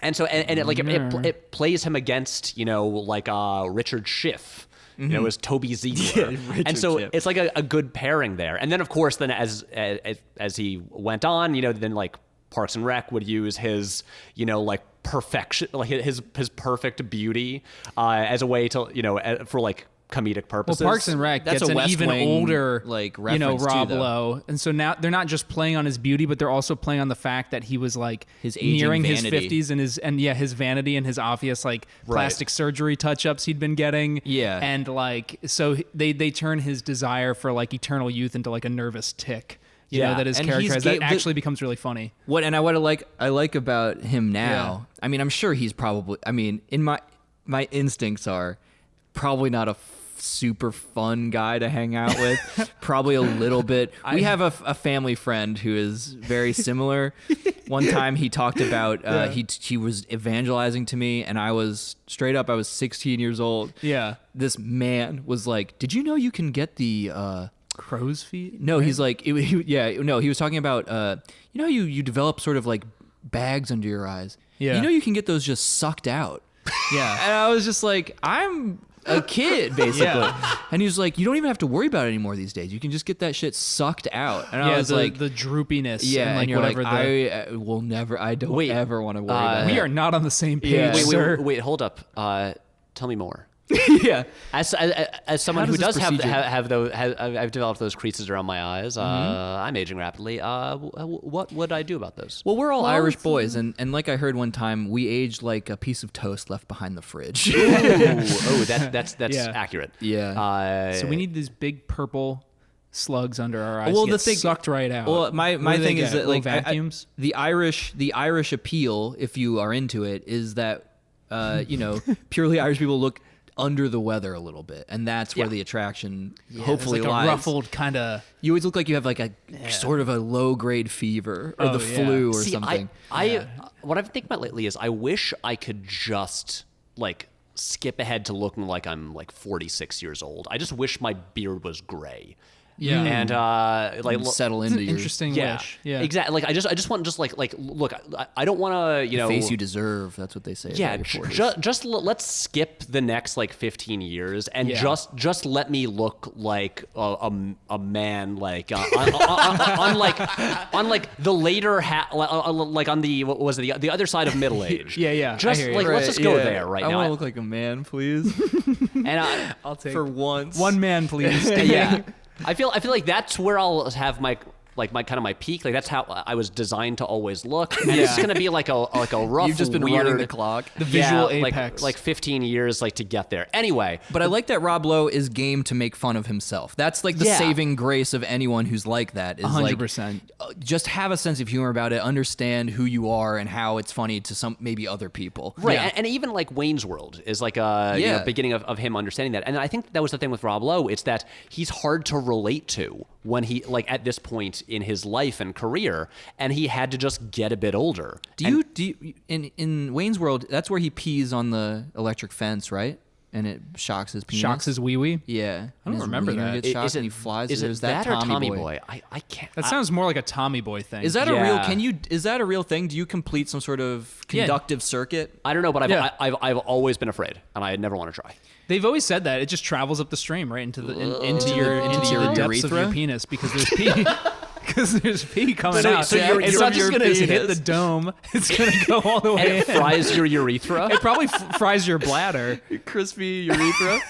and so it plays him against Richard Schiff, as Toby Ziegler. Richard And so Schiff. it's like a good pairing there. And then of course as he went on, then like Parks and Rec would use his perfection, like his perfect beauty as a way to for like comedic Well, purposes. Parks and Rec That's gets a an West even Wing, older, like, Rob reference too, though. Lowe, and so now they're not just playing on his beauty, but they're also playing on the fact that he was like His aging nearing vanity. his 50s his vanity and his obvious like plastic surgery touch-ups he'd been getting. Yeah. And like so they turn his desire for like eternal youth into like a nervous tick. Yeah. That his And character he's has. ga- That actually becomes really funny. What I like about him now. I mean, I'm sure he's probably. I mean, in my instincts are probably not a super fun guy to hang out with. Probably a little bit. We have a family friend who is very similar. One time he talked about he was evangelizing to me, and I was 16 years old. Yeah. This man was like, "Did you know you can get the?" Crow's feet? No, he's like, he was talking about, how you develop sort of like bags under your eyes. Yeah. You know, you can get those just sucked out. Yeah. And I was just like, I'm a kid, basically. Yeah. And he was like, you don't even have to worry about it anymore these days. You can just get that shit sucked out. And I was like, the droopiness. yeah, and, like, and you're like, whatever I will never, I don't ever want to worry about we it. are not on the same page, Yeah. sir. Wait, hold up. Tell me more. Yeah. As someone How who does does this have procedure- I've developed those creases around my eyes. I'm aging rapidly. What would I do about those? Well, we're all Irish boys, and like I heard one time, we aged like a piece of toast left behind the fridge. That's Yeah. accurate. Yeah. So we need these big purple slugs under our eyes. Well, to the get thing sucked right out. Well, my What do they thing is get? that Little like vacuums. the Irish appeal, if you are into it, is that purely Irish people look under the weather a little bit, and that's where the attraction hopefully There's like lies. a ruffled kind of. You always look like you have like a sort of a low grade fever or the flu or See, something. What I've been thinking about lately is I wish I could just like skip ahead to looking like I'm like 46 years old. I just wish my beard was gray. Yeah. And settle It's into an your interesting yeah, wish. Yeah. exactly. Like I just want like look. I don't want to face you deserve. That's what they say. Yeah, about your 40s. let's skip the next like 15 years and Yeah. just let me look like a man, like on like the later like on the what was it the other side of middle age. Yeah, I Just hear you. like let's just go there right I now. want to look like a man, please. And I'll take For once. one man, please. yeah, I feel like that's where I'll have my kind of my peak. Like that's how I was designed to always look. And it's gonna be like a rough. You've just been weird, running the clock. The visual yeah, apex. like 15 years like to get there. Anyway, But I like that Rob Lowe is game to make fun of himself. That's like the Yeah. saving grace of anyone who's like that. Is 100%. Like, just have a sense of humor about it. Understand who you are and how it's funny to some maybe other people. right, Yeah. and even like Wayne's World is like a Yeah. beginning of him understanding that. And I think that was the thing with Rob Lowe. It's that he's hard to relate to when he like at this point in his life and career, and he had to just get a bit older. Do you in Wayne's World? That's where he pees on the electric fence, right? And it shocks his penis. Shocks his wee-wee? Yeah, I don't remember that. Gets shocked and he flies. Is it that or Tommy Boy? I can't. That sounds more like a Tommy Boy thing. Is that a real? Yeah. Is that a real thing? Do you complete some sort of conductive circuit? I don't know, but Yeah. I've always been afraid, and I never want to try. They've always said that. It just travels up the stream right into the into your depths of urethra? your penis because there's pee. Because there's pee coming So- out. so your- it's your- not just your going to hit penis. the dome. It's going to go all the way It in. fries your urethra. It probably fries your bladder. Crispy urethra.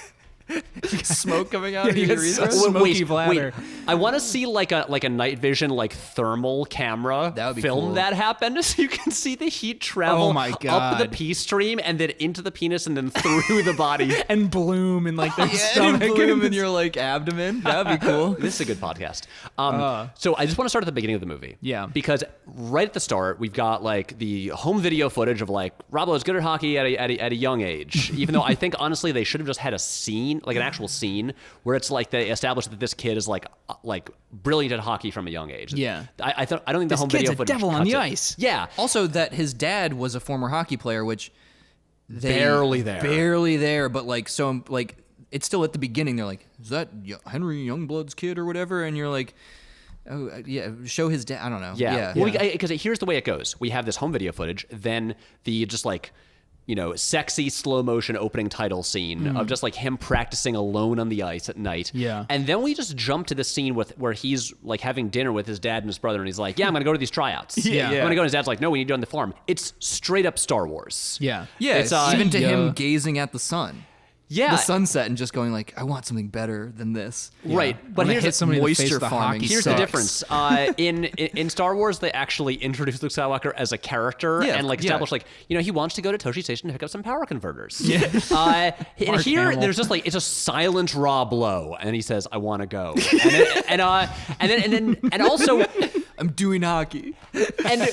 Smoke coming out of your Yes. urethra. Smoky bladder. I want to see like a night vision like thermal camera That would be film cool. that happen so you can see the heat travel Oh my up the God. pee stream and then into the penis and then through the body. And bloom in like their Yeah, stomach. and bloom in your like abdomen. That'd be cool. This is a good podcast. So I just want to start at the beginning of the movie. Yeah. Because right at the start, we've got like the home video footage of like Rob Lowe's good at hockey at a young age. Even though I think honestly they should have just had a scene, like an actual scene, where it's like they establish that this kid is like brilliant at hockey from a young age. Yeah. I don't think the This home kid's video a footage devil on cuts the it. ice. Yeah. Also, that his dad was a former hockey player, which Barely there. barely there, but like so, like it's still at the beginning. They're like, "Is that Henry Youngblood's kid or whatever?" And you're like, "Oh, yeah, show his dad." I don't know. Yeah. Well, because here's the way it goes. We have this home video footage, then the just like, sexy slow motion opening title scene of just like him practicing alone on the ice at night. Yeah. And then we just jump to the scene where he's like having dinner with his dad and his brother, and he's like, "Yeah, I'm gonna go to these tryouts. Yeah. I'm gonna go." And his dad's like, "No, we need you on the farm." It's straight up Star Wars. Yeah. Yeah, It's, even to yeah. him gazing at the sun, Yeah. the sunset, and just going like, "I want something better than this." Right. But But here's hit somebody in the face moisture with the farming. hockey Here's sticks. the difference. In Star Wars, they actually introduce Luke Skywalker as a character Yeah, and like yeah. establish like he wants to go to Toshi Station to pick up some power converters. Yeah. And Mark here Hamill. there's just like it's a silent Rob Lowe, and he says, "I want to go," and also. I'm doing hockey. And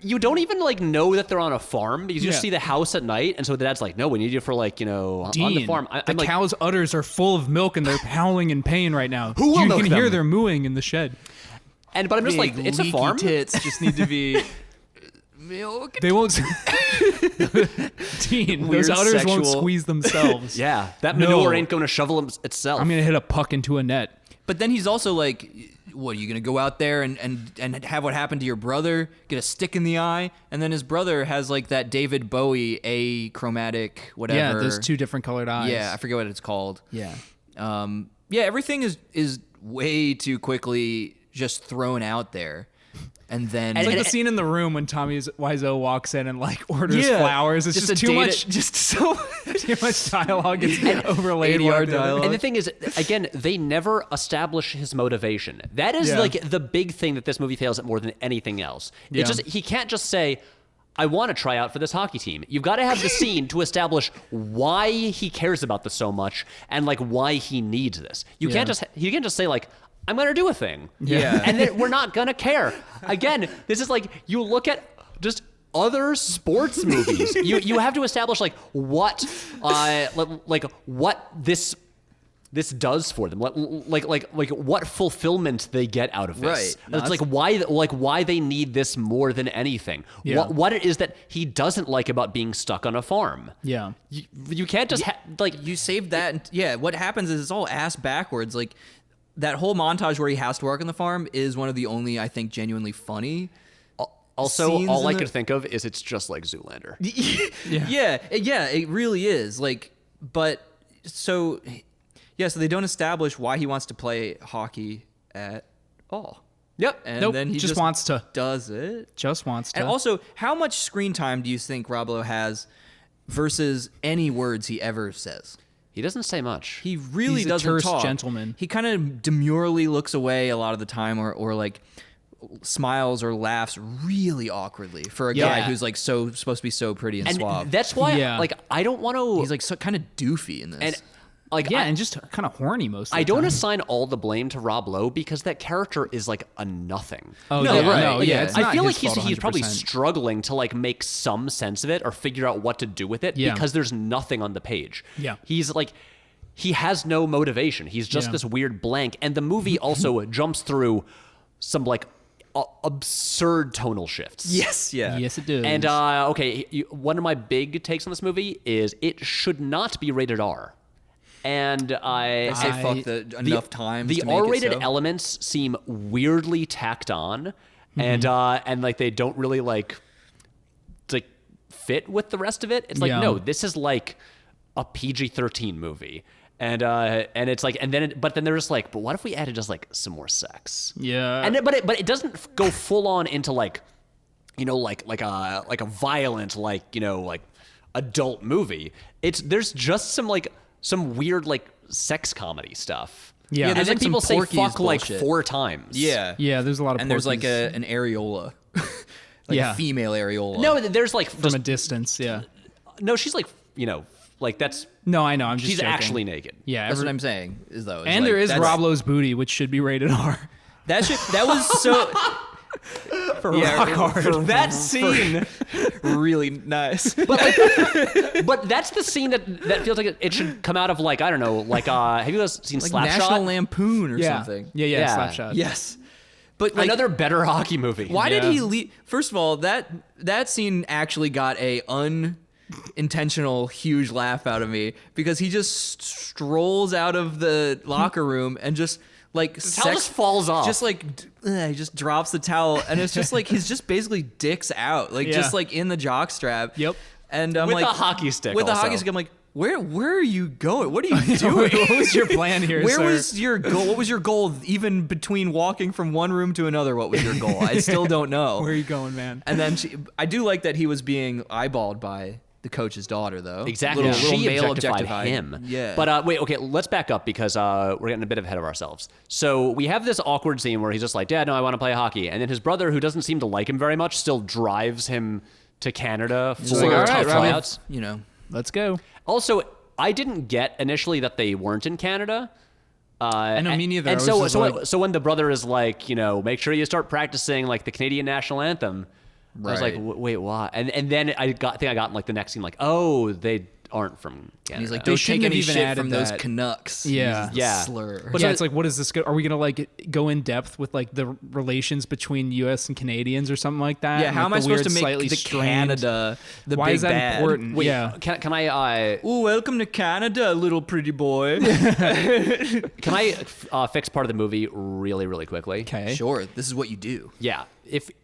you don't even like know that they're on a farm because you just Yeah. see the house at night, and so the dad's like, "No, we need you for like on Dean, the farm." the I'm like, cow's udders are full of milk and they're howling in pain right now. Who will You milk can hear them? their mooing in the shed. but I'm just like, Big, it's a leaky farm. Tits just need to be milk. They won't. Dean, Weird those udders won't sexual- squeeze themselves. Yeah, that No. manure ain't going to shovel itself. I'm gonna hit a puck into a net. But then he's also like, "What are you gonna go out there and have what happened to your brother? Get a stick in the eye?" And then his brother has like that David Bowie achromatic whatever. Yeah, those two different colored eyes. Yeah, I forget what it's called. Yeah. Yeah, everything is way too quickly just thrown out there, and then It's like the scene in the room when Tommy Wiseau walks in and like orders flowers. It's just a too data- much. just so Too much dialogue gets overlaid. ADR one after the other. dialogue. And the thing is, again, they never establish his motivation. That is Yeah. like the big thing that this movie fails at more than anything else. Yeah. It's just he can't just say, "I want to try out for this hockey team." You've got to have the scene to establish why he cares about this so much and like why he needs this. You can't just say like, "I'm gonna do a thing." Yeah. And then we're not gonna care. Again, this is like you look at just other sports movies. You have to establish like what what this does for them, like what fulfillment they get out of this. Right. No, It's like why they need this more than anything. Yeah. What it is that he doesn't like about being stuck on a farm. Yeah. You can't just you saved that. And, yeah, what happens is it's all ass backwards. Like that whole montage where he has to work on the farm is one of the only, I think, genuinely funny. Also, scenes all in I the- could think of is it's just like Zoolander. Yeah, it really is. Like, but so they don't establish why he wants to play hockey at all. Yep. And Nope, then he just wants to. does it. Just wants to. And also, how much screen time do you think Rob Lowe has versus any words he ever says? He doesn't say much. He really He's a doesn't terse talk. gentleman. He kind of demurely looks away a lot of the time, or like smiles or laughs really awkwardly for a guy Yeah. who's like so supposed to be so pretty and and suave. that's why Yeah. like I don't want to. He's like so kind of doofy in this. and like yeah, I, and just kind of horny most of the I don't time. assign all the blame to Rob Lowe because that character is like a nothing. Oh, No, yeah, right. no, Yeah. yeah. It's I not feel like his he's fault probably 100%. struggling to like make some sense of it or figure out what to do with it Yeah. because there's nothing on the page. Yeah. He's like he has no motivation. He's just this weird blank. And the movie also jumps through some like absurd tonal shifts. Yes, yeah. Yes, it does. And one of my big takes on this movie is it should not be rated R. And I say fuck enough times. The to make R-rated it so. elements seem weirdly tacked on, and like they don't really like fit with the rest of it. It's like no, this is like a PG-13 movie. And it's like, but then they're just like, but what if we added just like some more sex? Yeah. But it doesn't go full on into like, like a violent, like adult movie. There's just some weird like sex comedy stuff. Yeah. And there's then like some people say Porky's fuck like bullshit. 4 times. Yeah. Yeah, there's a lot of And there's like Porky's an areola. A female areola. No, there's like from a distance, yeah. no, she's like, like that's No, I know, I'm just she's joking. actually naked. Yeah, That's what I'm saying. Is though. and there is Rob Lowe's booty, which should be rated R. That was so rock hard. That scene. really nice. But that's the scene that feels like it should come out of like, I don't know, like have you guys seen Like Slapshot? National Lampoon or Yeah. something. Yeah. Slapshot. Yes. But like, Another better hockey movie. why Yeah. did he leave? First of all, that scene actually got a unintentional huge laugh out of me because he just strolls out of the locker room and just like the towel just falls off. Just like he just drops the towel and it's just like he's just basically dicks out, like just like in the jock strap. Yep. And I'm With like a hockey stick With a also. hockey stick, I'm like, where are you going? What are you doing? What was your plan here, Where sir? was your goal? What was your goal even between walking from one room to another? What was your goal? I still don't know. Where are you going, man? And then I do like that he was being eyeballed by the coach's daughter, though. Exactly. Little She male objectified him. Yeah. But wait, okay, let's back up because we're getting a bit ahead of ourselves. So we have this awkward scene where he's just like, Dad, no, I want to play hockey. And then his brother, who doesn't seem to like him very much, still drives him to Canada for like, all right, Robbie. tryouts. Let's go. Also, I didn't get initially that they weren't in Canada. I know, me neither. And I so, was just like- so when the brother is like, make sure you start practicing like the Canadian national anthem. I was like, Right. wait, why? And then I think I got in like the next scene, like, oh, they aren't from Canada. And he's like, They don't shouldn't take have any even shit added from those that. Canucks. Yeah. Uses the Yeah. slur. But Yeah, so- it's like, what is this? Are we gonna like go in depth with like the relations between U.S. and Canadians or something like that? Yeah, And, how like, am I the supposed to weird, make slightly the strained- Canada the Why big is that bad? important? Wait, yeah. can I Oh, welcome to Canada, little pretty boy. can I fix part of the movie really, really quickly? Okay. Sure, this is what you do. Yeah.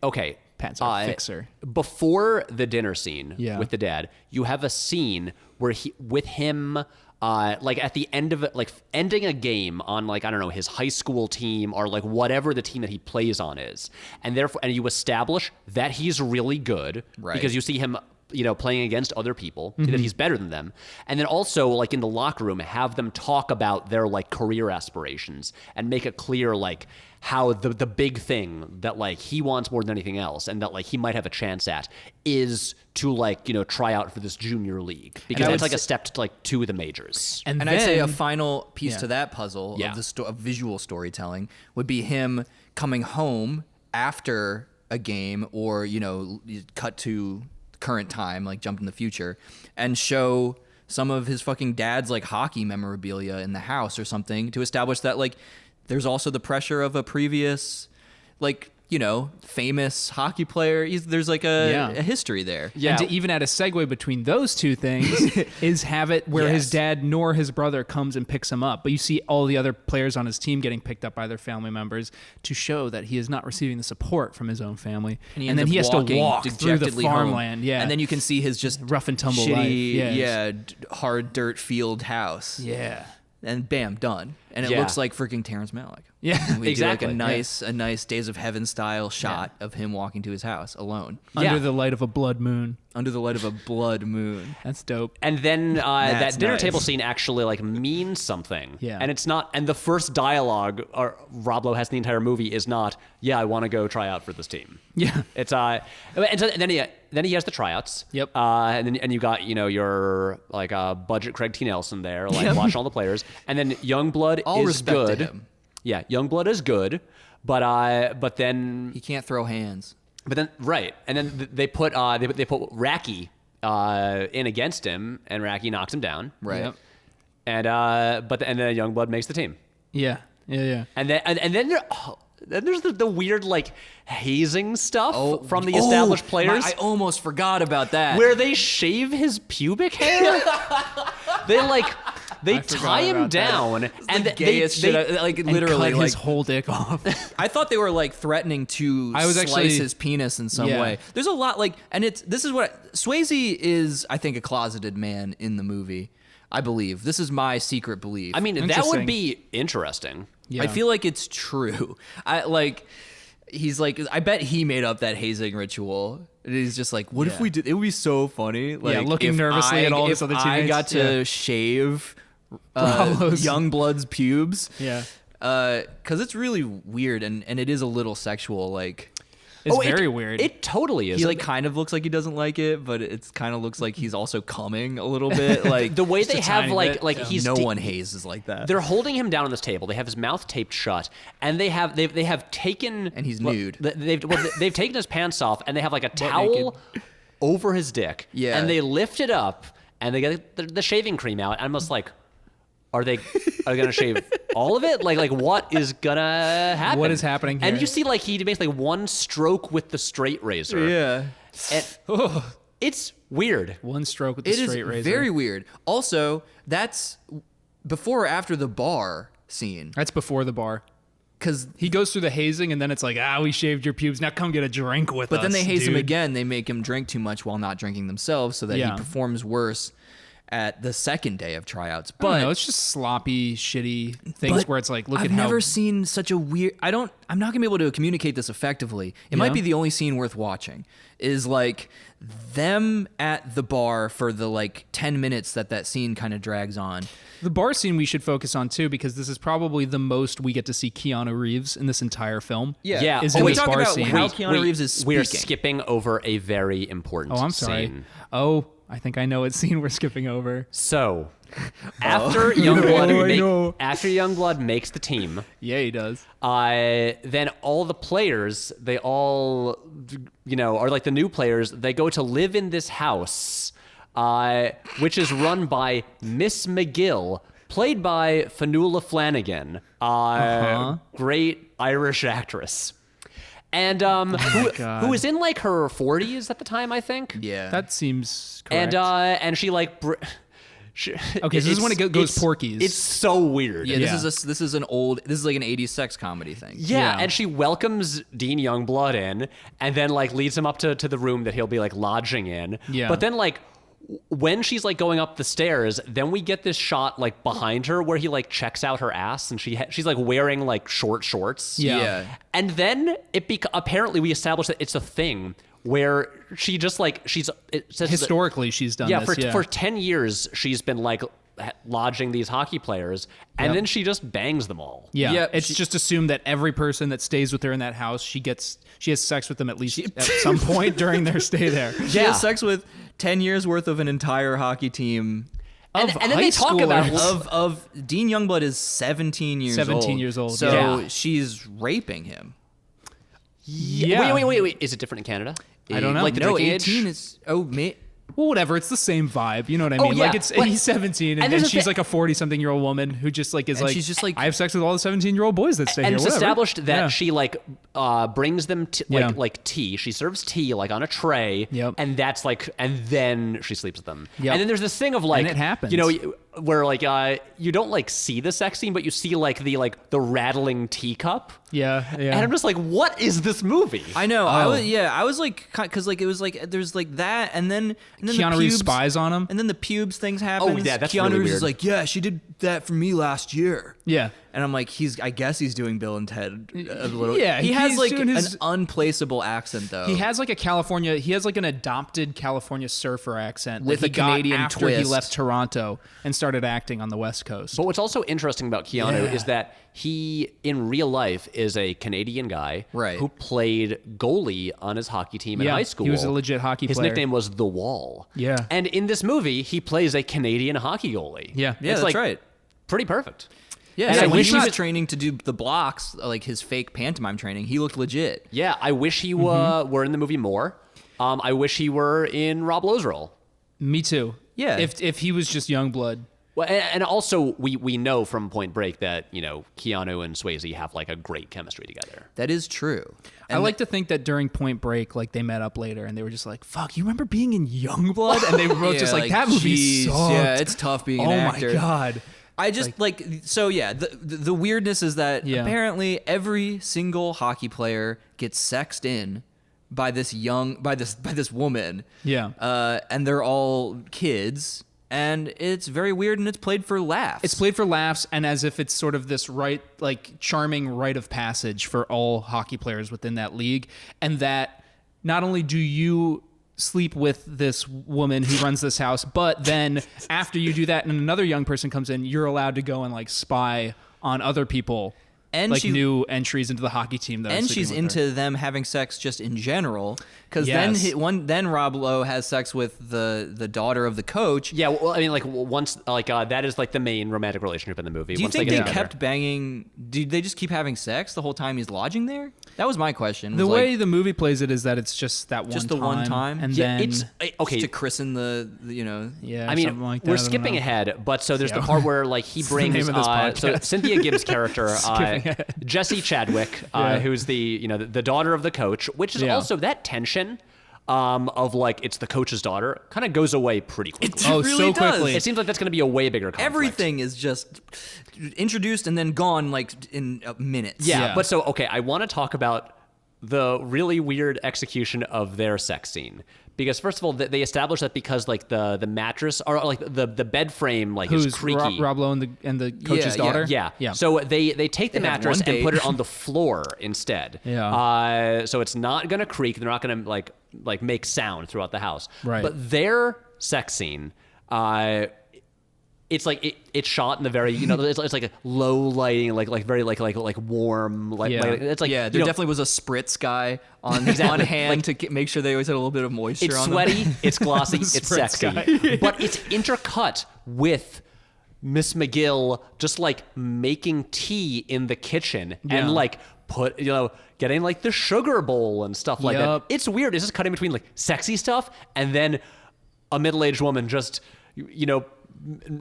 Okay. Pat's our fixer. Before the dinner scene Yeah. with the dad, you have a scene where with him, like at the end of it, like ending a game on like, I don't know, his high school team or like whatever the team that he plays on is. And therefore, and you establish that he's really good Right. because you see him, playing against other people, that he's better than them. And then also like in the locker room, have them talk about their like career aspirations and make it clear like how the big thing that like he wants more than anything else and that like he might have a chance at is to like, try out for this junior league because I that's would like a step to like to the majors. And And then, I'd say a final piece Yeah. to that puzzle Yeah. of visual storytelling would be him coming home after a game or, cut to current time, like jump in the future and show some of his fucking dad's like hockey memorabilia in the house or something to establish that like there's also the pressure of a previous like, famous hockey player. There's like a history there. Yeah. And to even add a segue between those two things is have it where his Yes. dad nor his brother comes and picks him up. But you see all the other players on his team getting picked up by their family members to show that he is not receiving the support from his own family. And, ends then up he has to walking walk through the dejectedly home. farmland. Yeah. And then you can see his just rough and tumble shitty, life. Yes. hard dirt field house. Yeah. And bam, done. And it Yeah. looks like freaking Terrence Malick. Yeah. And we Exactly. do like a nice Days of Heaven style shot of him walking to his house alone Yeah. Under the light of a blood moon. under the light of a blood moon. That's dope. And then that That's dinner nice. table scene actually like means something. Yeah. And it's not. And the first dialogue Rob Lowe has in the entire movie is not, "Yeah, I want to go try out for this team." Yeah. It's and then he has the tryouts. Yep. And you got your like budget Craig T. Nelson there like watching all the players. And then Youngblood All is respect to good. him. Yeah, Youngblood is good, but then He can't throw hands. right, and then they put Racky in against him, and Racky knocks him down. Right. Yep. And then Youngblood makes the team. Yeah. And then there's the weird like hazing stuff from the established players. I almost forgot about that. Where they shave his pubic hair. They tie him down and the gayest shit. Like literally, cut like his whole dick off. I thought they were like threatening to slice his penis in some way. There's a lot and this is what Swayze is. I think a closeted man in the movie. I believe this is my secret belief. I mean, that would be interesting. Yeah. I feel like it's true. He's like, I bet he made up that hazing ritual. And he's just like, what if we did? It would be so funny. Like, looking if nervously at all his other I teammates. got to shave Youngblood's pubes. Yeah. Because it's really weird and it is a little sexual. Like, It's very weird. It totally is. he like kind of looks like he doesn't like it, but it's kind of looks like he's also coming a little bit. Like the way they have tiny bit. like he's no one hazes like that. They're holding him down on this table. They have his mouth taped shut, and they have taken And he's nude. They've taken his pants off, and they have like a towel over his dick. Yeah. And they lift it up, and they get the shaving cream out. I'm just like, are they gonna shave all of it? Like what is gonna happen? What is happening here? And you see like he makes like one stroke with the straight razor. yeah. And it's weird. One stroke with the It is straight razor. very weird. Also, that's before or after the bar scene. That's before the bar. Because He goes through the hazing, and then it's like, we shaved your pubes. Now come get a drink with us. but then they haze him dude. again. They make him drink too much while not drinking themselves, so that Yeah. he performs worse at the second day of tryouts. I don't But know, it's just sloppy, shitty things but where it's like, look I've at how. never seen such a weird. I'm not gonna be able to communicate this effectively. It might Yeah. be the only scene worth watching. Is like them at the bar for the like 10 minutes that scene kind of drags on. The bar scene we should focus on too, because this is probably the most we get to see Keanu Reeves in this entire film. Yeah. Is Oh, in wait, this talk bar about scene. how Keanu Reeves is speaking. We're skipping over a very important Oh, I'm sorry. scene. Oh, I think I know what scene we're skipping over. So, after Youngblood know. after Youngblood makes the team, Yeah, he does. then all the players, they all, are like the new players. They go to live in this house, which is run by Miss McGill, played by Fionnuala Flanagan, great Irish actress. And who was in like her 40s at the time, I think. Yeah. That seems correct. And she like. Okay, so this is when it goes Porky's. It's so weird. Yeah, Yeah. this is like an 80s sex comedy thing. Yeah, Yeah. and she welcomes Dean Youngblood in, and then like leads him up to the room that he'll be like lodging in. Yeah. But then like when she's like going up the stairs, then we get this shot like behind her where he like checks out her ass, and she's like wearing like short shorts. Yeah. And then apparently we established that it's a thing where she just like it says that- Historically, she's done yeah, this. for 10 years she's been like lodging these hockey players, and then she just bangs them all. Yeah, Yeah, it's just assumed that every person that stays with her in that house, she has sex with them at least at some point during their stay there. She has sex with 10 years worth of an entire hockey team. And then high they talk about schoolers. Of Dean Youngblood is 17 years old. 17 years old, So yeah. she's raping him. Yeah. Wait. Is it different in Canada? I don't know. Like the No, drinking 18 age? is Well, whatever. It's the same vibe. You know what I Oh, mean? yeah. Like he's 17, and and there's then a she's thi- like a 40-something-year-old woman who just like is And like, she's just like- I have sex with all the 17-year-old boys that stay And here. it's whatever. established that Yeah. she like brings them Yeah. like tea. She serves tea like on a tray, Yep. and that's like, and then she sleeps with them. Yep. And then there's this thing of like, And it happens. where like you don't like see the sex scene, but you see like the rattling teacup. Yeah. And I'm just like, what is this movie? I know. Oh. I was like, because like it was like there's like that, and then the Keanu Reeves pubes, spies on him. and then the pubes things happen. Oh, yeah, that's Keanu really Reeves weird. is like, yeah, she did that for me last year. Yeah. And I'm like, I guess he's doing Bill and Ted a little. Yeah, he has he's like doing an his- unplaceable accent though. He has like an adopted California surfer accent With that a he got Canadian after he twist. left Toronto and started acting on the West Coast. But what's also interesting about Keanu Yeah. is that he, in real life, is a Canadian guy Right. who played goalie on his hockey team in Yeah, high he school. was a legit hockey His player. nickname was The Wall. Yeah. And in this movie, he plays a Canadian hockey goalie. Yeah. yeah, It's that's like right. Pretty perfect. Yeah, And so I when wish he he was was- training to do the blocks, like his fake pantomime training, he looked legit. Yeah, I wish he were in the movie more. I wish he were in Rob Lowe's role. Me too. Yeah. If he was just Youngblood. Well, and also we know from Point Break that, you know, Keanu and Swayze have like a great chemistry together. That is true. I like to think that during Point Break, like they met up later and they were just like, "Fuck, you remember being in Youngblood?" And they were both just like, "That movie geez, sucked." Yeah, it's tough being an actor. Oh my god. I just so yeah. The weirdness is that apparently every single hockey player gets sexed in by this woman. Yeah. And they're all kids. And it's very weird, and it's played for laughs. It's played for laughs, and as if it's sort of this charming rite of passage for all hockey players within that league, and that not only do you sleep with this woman who runs this house, but then after you do that and another young person comes in, you're allowed to go and like spy on other people. And like new entries into the hockey team. And she's into them having sex just in general. Because then Rob Lowe has sex with the daughter of the coach. Yeah, well, I mean, like once, like that is like the main romantic relationship in the movie. Do you once think they they kept banging? Did they just keep having sex the whole time he's lodging there? That was my question. The way the movie plays it is that it's just that one time, and yeah, then it's okay to christen the yeah. I mean, like that, we're skipping ahead, but so there's the part where like he brings so Cynthia Gibb's character, Jesse Chadwick, who's the daughter of the coach, which is also that tension. Of like it's the coach's daughter kind of goes away pretty quickly. It really does. Quickly. It seems like that's going to be a way bigger conflict. Everything is just introduced and then gone like in minutes. Yeah, but so okay, I want to talk about the really weird execution of their sex scene. Because first of all, they establish that because like the mattress or like the bed frame like is creaky. Rob Lowe and the coach's daughter. Yeah. So they take the mattress and put it on the floor instead. Yeah. So it's not gonna creak. They're not gonna like make sound throughout the house. Right. But their sex scene, it's like it's shot in the very it's like a low lighting, like very like warm it's like there definitely was a spritz guy on hand to make sure they always had a little bit of moisture. It's on sweaty, them. it's glossy, it's sexy, but it's intercut with Miss McGill just like making tea in the kitchen and like getting like the sugar bowl and stuff like that. It's weird. It's just cutting between like sexy stuff and then a middle-aged woman just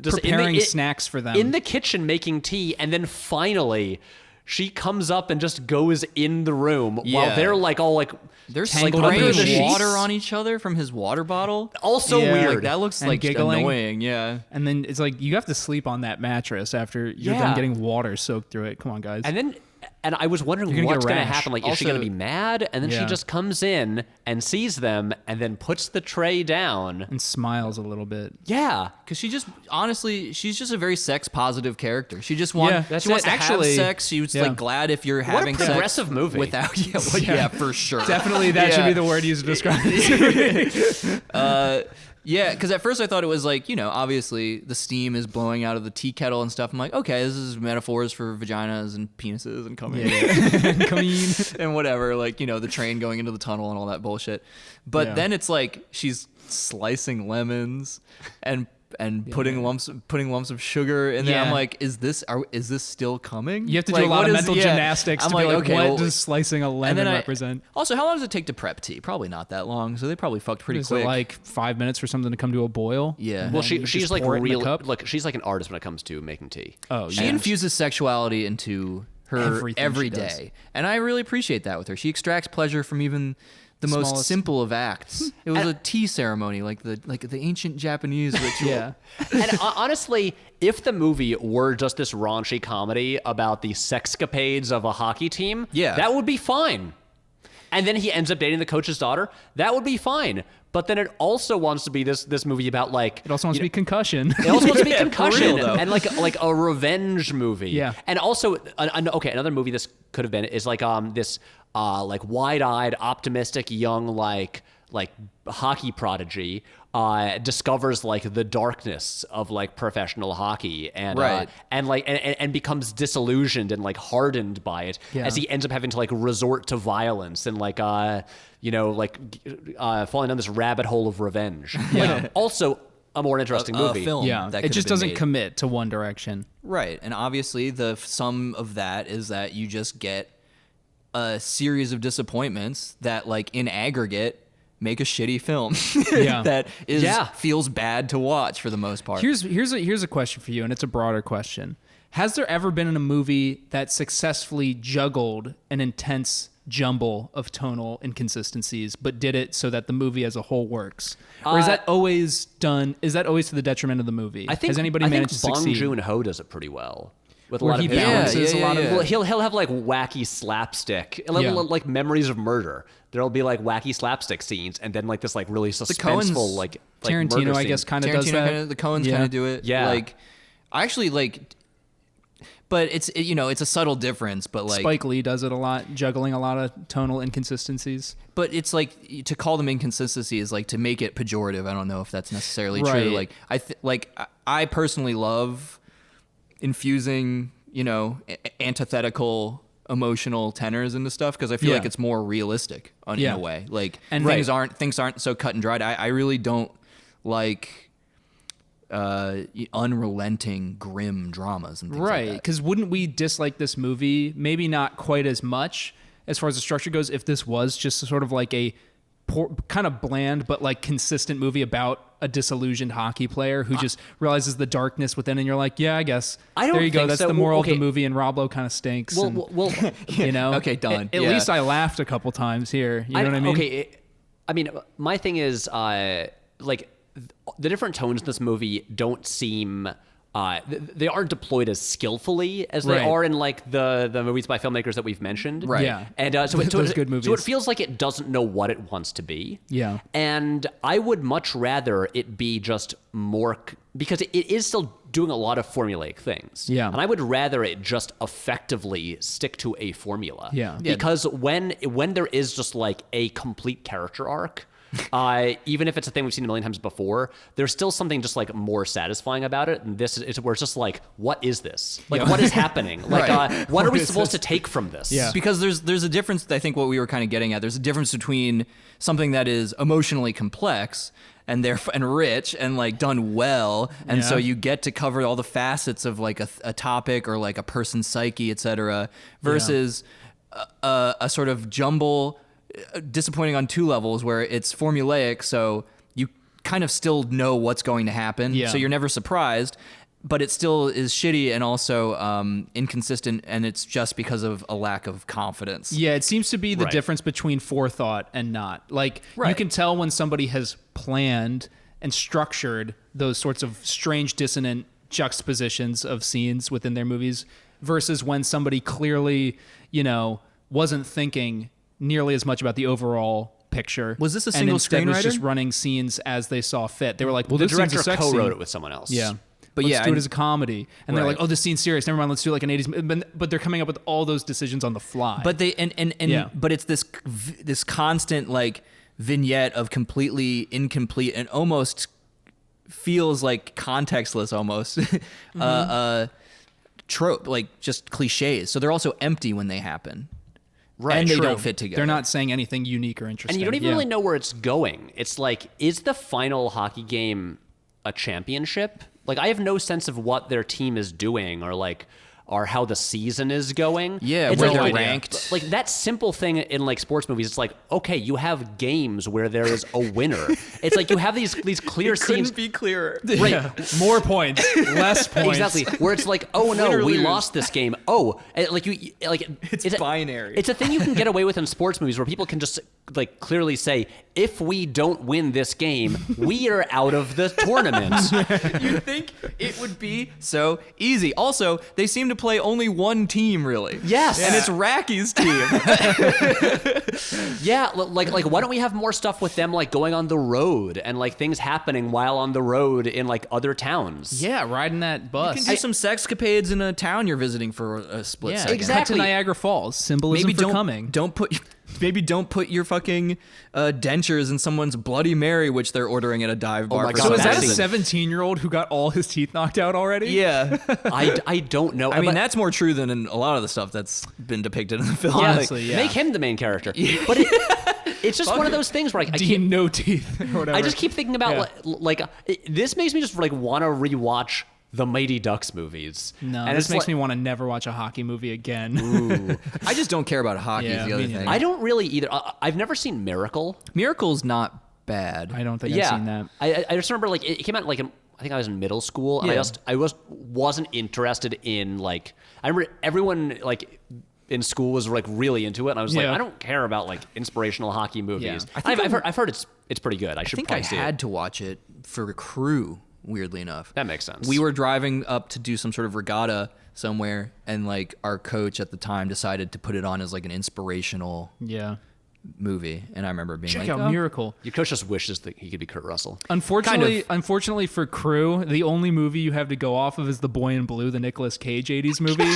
just preparing snacks for them in the kitchen making tea, and then finally she comes up and just goes in the room while they're like all like they're tangled up in the spraying sheets. water on each other from his water bottle. Also weird. Like, that looks and like giggling. Annoying. Yeah. And then it's like you have to sleep on that mattress after you're done getting water soaked through it. Come on, guys. And I was wondering what's going to happen. Like, is she going to be mad? And then she just comes in and sees them and then puts the tray down. And smiles a little bit. Yeah. Because she's just a very sex positive character. She just wants to have sex. She was like glad if you're having sex. What a progressive movie. Without, for sure. Definitely that should be the word used to describe it. Yeah, because at first I thought it was like, obviously the steam is blowing out of the tea kettle and stuff. I'm like, okay, this is metaphors for vaginas and penises and coming and whatever, like, the train going into the tunnel and all that bullshit. But then it's like she's slicing lemons and putting lumps of sugar in there. I'm like, is this still coming? You have to do a lot of mental gymnastics to be like, what does slicing a lemon represent? Also, how long does it take to prep tea? Probably not that long, so they probably fucked pretty quick. Like 5 minutes for something to come to a boil? Yeah. Well, she's like she's like an artist when it comes to making tea. Oh, she infuses sexuality into her every day, and I really appreciate that with her. She extracts pleasure from even the most simple of acts. It was a tea ceremony, like the ancient Japanese ritual. And honestly, if the movie were just this raunchy comedy about the sexcapades of a hockey team, that would be fine. And then he ends up dating the coach's daughter, that would be fine. But then it also wants to be this movie about like it also wants to be concussion. It also wants to be concussion real, and like a revenge movie. Yeah. And also another movie this could have been is like this like wide-eyed, optimistic young like hockey prodigy discovers like the darkness of like professional hockey and and becomes disillusioned and like hardened by it as he ends up having to like resort to violence and like falling down this rabbit hole of revenge. Like, also a more interesting movie. Film it just doesn't commit to one direction. Right. And obviously the sum of that is that you just get a series of disappointments that like in aggregate make a shitty film Yeah. that is Yeah. feels bad to watch for the most part. Here's a question for you, and it's a broader question. Has there ever been in a movie that successfully juggled an intense jumble of tonal inconsistencies, but did it so that the movie as a whole works? Or is that always done? Is that always to the detriment of the movie? I think Has anybody I managed think to Bong succeed? Joon-ho does it pretty well. With a Where lot he of balances Yeah, a lot of yeah. Well, he'll have like wacky slapstick, like Memories of Murder. There'll be like wacky slapstick scenes, and then like this like really Coens- suspenseful like Tarantino, murder I guess, scene. kind of does Tarantino that. kinda, the Coens Yeah. kind of do it. Yeah. Like, I actually like, but it's it's a subtle difference. But like, Spike Lee does it a lot, juggling a lot of tonal inconsistencies. but it's like to call them inconsistency is like to make it pejorative. I don't know if that's necessarily Right. true. Like I personally love infusing antithetical emotional tenors into stuff because I feel Yeah. like it's more realistic in Yeah. a way. Like And things aren't so cut and dried. I really don't like unrelenting grim dramas and things like Right, that. because wouldn't we dislike this movie? Maybe not quite as much as far as the structure goes if this was just sort of like a kind of bland but like consistent movie about a disillusioned hockey player who just realizes the darkness within, and you're like, yeah, I guess. I don't there you go. think That's so. the moral Okay. of the movie, and Rob Lowe kind of stinks. Well, and, well, you know, Okay, done. At Yeah. least I laughed a couple times here. You know what I mean? Okay, I mean, my thing is, like, the different tones in this movie don't seem. They aren't deployed as skillfully as they Right. are in like the movies by filmmakers that we've mentioned. Right. Yeah. And so Those good So it movies. feels like it doesn't know what it wants to be. Yeah. And I would much rather it be just more because it is still doing a lot of formulaic things. Yeah. And I would rather it just effectively stick to a formula. Yeah. Because when there is just like a complete character arc, even if it's a thing we've seen a million times before, there's still something just like more satisfying about it. And this is where it's just like, what is this? Like, what is happening? Like, Right. what are we is supposed this? to take from this? Yeah. Because there's a difference. I think what we were kind of getting at. There's a difference between something that is emotionally complex and rich and like done well, and so Yeah. you get to cover all the facets of like a topic or like a person's psyche, etc. Versus a sort of jumble, disappointing on two levels where it's formulaic, so you kind of still know what's going to happen, Yeah. so you're never surprised. But it still is shitty and also inconsistent, and it's just because of a lack of confidence. Yeah, it seems to be the Right. difference between forethought and not. Like, you Right. can tell when somebody has planned and structured those sorts of strange, dissonant juxtapositions of scenes within their movies versus when somebody clearly, wasn't thinking nearly as much about the overall picture. Was this a and single instead was screenwriter? just running scenes as they saw fit. They were like, well, The this scene's a director sex co-wrote scene. it with someone else. Yeah. But Let's yeah, do it I- as a comedy. And they're Right. like, oh, this scene's serious. Never mind, let's do like an 80s. But they're coming up with all those decisions on the fly. But they and Yeah. but it's this constant like vignette of completely incomplete and almost feels like contextless almost trope, like just cliches. So they're also empty when they happen. Right. And they True. don't fit together. They're not saying anything unique or interesting. And you don't even Yeah. really know where it's going. It's like, is the final hockey game a championship? Like, I have no sense of what their team is doing or how the season is going. Yeah, It's where like, they're like, ranked. Like that simple thing in like sports movies, it's like, okay, you have games where there is a winner. It's like you have these clear scenes. be clearer. Right. Yeah. More points, less points. Exactly. Where it's like, oh no, Win or we lose. lost this game. Oh, and, like you like It's binary. It's a thing you can get away with in sports movies where people can just like clearly say, if we don't win this game, we are out of the tournament. You think it would be so easy. Also, they seem to play only one team, really. Yes. And it's Racky's team. Yeah, like why don't we have more stuff with them like going on the road and like things happening while on the road in like other towns? Yeah, riding that You bus. can do some sexcapades in a town you're visiting for a split yeah, second. exactly. Cut to Niagara Falls. Symbolism Maybe for coming. Maybe don't put your fucking dentures in someone's Bloody Mary, which they're ordering at a dive bar. my for God, So some is that a Amazing. 17-year-old who got all his teeth knocked out already? Yeah. I don't know. I mean, But- that's more true than in a lot of the stuff that's been depicted in the film. yeah, honestly, yeah. make him the main character. But it's just one of those things where I Dean keep no teeth or whatever. I just keep thinking about Yeah. this makes me just like want to rewatch the Mighty Ducks movies. No, and this it's makes like- me want to never watch a hockey movie again. Ooh. I just don't care about hockey. Yeah, is the other me thing. neither. I don't really either. I've never seen Miracle. Miracle's not bad. I don't think Yeah, I've seen that. I just remember like it came out like I think I was in middle school. And Yeah. I wasn't interested in like I remember everyone like in school was like really into it, and I was like, Yeah. I don't care about like inspirational hockey movies. Yeah. I've heard it's pretty good. I should I think I probably see had it. to watch it for Crew. Weirdly enough, That makes sense. We were driving up to do some sort of regatta somewhere, and like our coach at the time decided to put it on as like an inspirational Yeah. movie, and I remember being Check like, out oh. Miracle. Your coach just wishes that he could be Kurt Russell. Unfortunately for Crew, the only movie you have to go off of is The Boy in Blue, the Nicolas Cage 80s movie,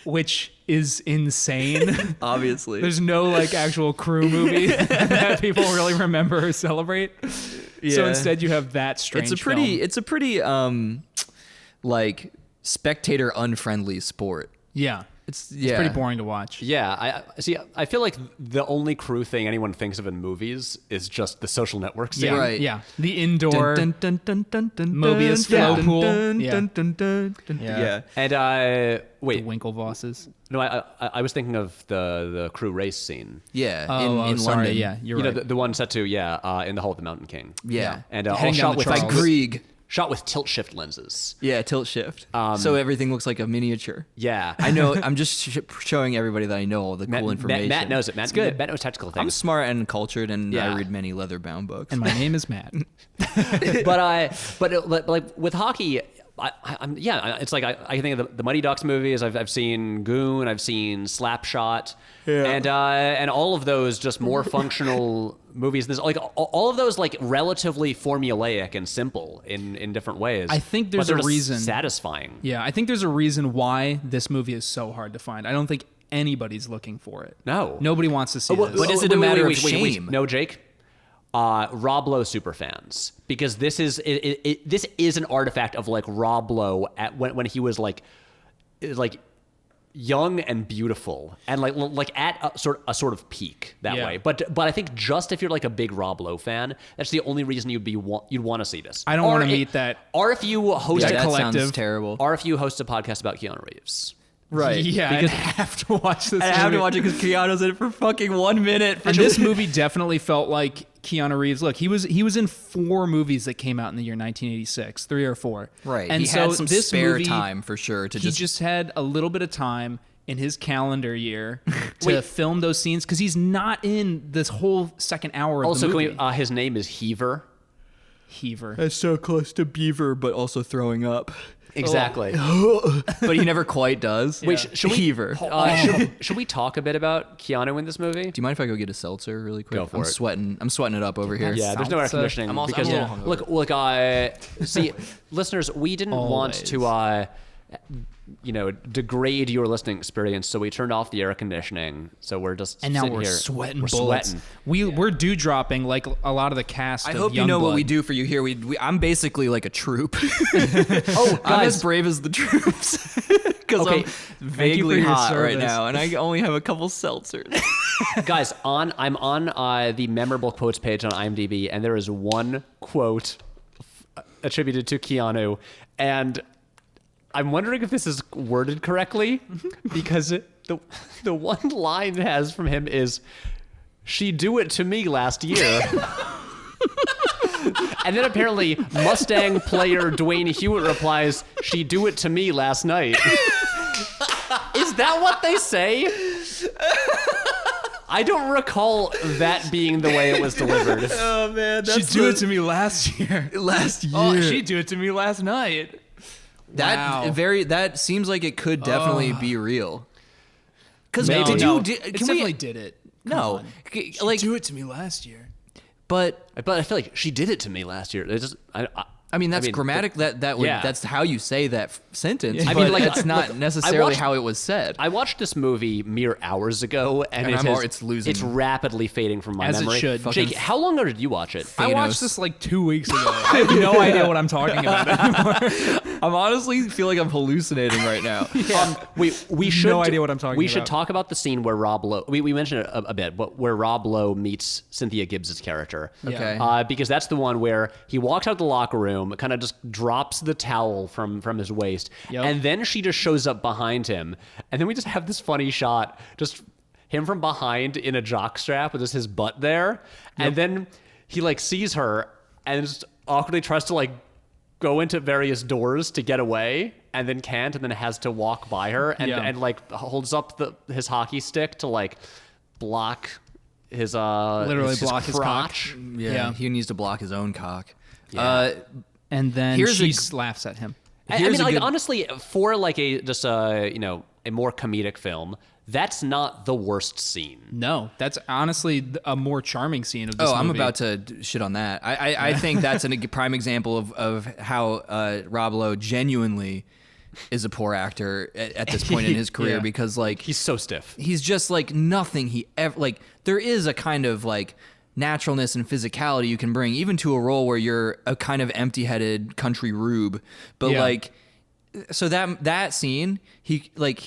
which is insane. Obviously. There's no like actual Crew movie that people really remember or celebrate. So Yeah. instead you have that strange It's a pretty film. like spectator unfriendly sport. Yeah. It's Pretty boring to watch. Yeah, I see. I feel like the only Crew thing anyone thinks of in movies is just the Social Network scene. Yeah. Right. Yeah. The indoor Mobius flow flow pool. Yeah. Yeah. And wait, Winklevosses. no, I was thinking of the Crew race scene. Yeah. Oh, in sorry. London. Yeah, you're You know, right. the one set to in the Hall of the Mountain King. Yeah. And Heading all down shot the with Charles. Like Grieg. shot with tilt shift lenses. Yeah, tilt shift. So everything looks like a miniature. Yeah, I know. I'm just showing everybody that I know all the cool information. Matt knows it. Matt's good. Matt knows technical I'm things. smart and cultured, and Yeah. I read many leather-bound books. And my name is Matt. but like with hockey, it's like I think of the Mighty Ducks movies. I've seen Goon, I've seen Slapshot, and all of those just more functional movies. There's like all of those like relatively formulaic and simple in different ways. I think but there's they're a just reason. satisfying. Yeah, I think there's a reason why this movie is so hard to find. I don't think anybody's looking for it. No. Nobody wants to see But this. is it a matter of shame? No, Jake. Rob Lowe superfans, because this is this is an artifact of like Rob Lowe at when he was like young and beautiful and like at a sort of peak that Yeah. way. But I think just if you're like a big Rob Lowe fan, that's the only reason you'd want to see this. I don't Or wanna if- meet that- Or if you host Yeah, a that collective. sounds terrible. or if you host a podcast about Keanu Reeves. Right. Yeah, Because- I have to watch this I have to movie. watch it because Keanu's in it for fucking 1 minute. And this movie definitely felt like Keanu Reeves. Look, he was in 4 movies that came out in the year 1986, 3 or 4. Right. And he so had some this spare movie, time for sure to He just had a little bit of time in his calendar year to film those scenes because he's not in this whole second hour of Also, the movie. his name is Heaver. Heaver. That's so close to Beaver, but also throwing up. Exactly. But he never quite does. Wait, should we Heaver. should we talk a bit about Keanu in this movie? Do you mind if I go get a seltzer really quick? Go for I'm it. sweating. I'm sweating it up over here. Yeah, there's no air Salsa. conditioning. I'm also- because I'm a little hungover. look. See, listeners, we didn't want to, degrade your listening experience, so we turned off the air conditioning. So we're just And now sitting we're here. sweating We're bullets. sweating. We're dew dropping like a lot of the cast. I of hope you know what Youngblood. we do for you here. I'm basically like a troop. Oh, I'm guys, as brave as the troops because Okay, I'm vaguely for your hot right service. now, and I only have a couple seltzers. guys, I'm on the memorable quotes page on IMDb, and there is one quote attributed to Keanu, and I'm wondering if this is worded correctly, because the one line it has from him is, "She do it to me last year." And then apparently Mustang player Dwayne Hewitt replies, "She do it to me last night." Is that what they say? I don't recall that being the way it was delivered. Oh man, She do it to me last year. last year. Oh, she do it to me last night. Wow. That seems like it could definitely be real. Because Maybe. did No, you? It Can definitely we? did it. No, like, do it to me last year. but But I feel like she did it to me last year. It just, I mean, that's grammatic. That would yeah. that's how you say that sentence. I I mean, mean, like, that's not look, I necessarily watched- how it was said. I watched this movie mere hours ago, and it's rapidly fading from my As it memory. should. Jake, how long ago did you watch it? I Thanos. watched this like 2 weeks ago. I have no idea what I'm talking about anymore. I'm honestly feel like I'm hallucinating right now. We should No idea what I'm talking We should about. talk about the scene where Rob Lowe. We mentioned it a bit, but where Rob Lowe meets Cynthia Gibbs' character. Okay. Because that's the one where he walks out of the locker room. room, kind of just drops the towel from his waist, Yep. and then she just shows up behind him, and then we just have this funny shot, just him from behind in a jockstrap with just his butt there, and then he like sees her and just awkwardly tries to like go into various doors to get away, and then can't, and then has to walk by her, and like holds up his hockey stick to like block his Literally block his cock. crotch. Yeah, he needs to block his own cock. And then Here's she a- laughs at him. I Here's mean, a like good- honestly, for like a just a more comedic film, that's not the worst scene. No, that's honestly a more charming scene of this movie. I'm about to shit on that. I think that's a prime example of how Rob Lowe genuinely is a poor actor at this point in his career Yeah. because like He's so stiff. he's just like nothing he ever like. There is a kind of like naturalness and physicality you can bring even to a role where you're a kind of empty-headed country rube, but Yeah. like. So that scene, he's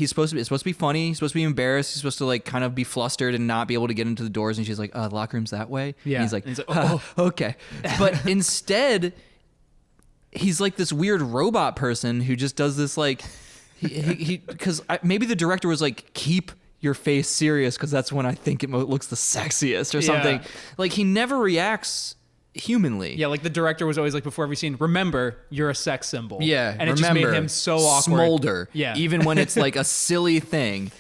supposed to be funny. He's supposed to be embarrassed. He's supposed to like kind of be flustered and not be able to get into the doors. And she's like, "The locker room's that way." Yeah. And he's like, And he's like, "Okay," but instead, he's like this weird robot person who just does this like he because maybe the director was like, keep your face serious because that's when I think it looks the sexiest or something. Yeah. Like he never reacts humanly. Yeah, like the director was always like before every scene, remember, you're a sex symbol. Yeah, and it remember, just made him so awkward. Smolder. Yeah, even when it's like a silly thing.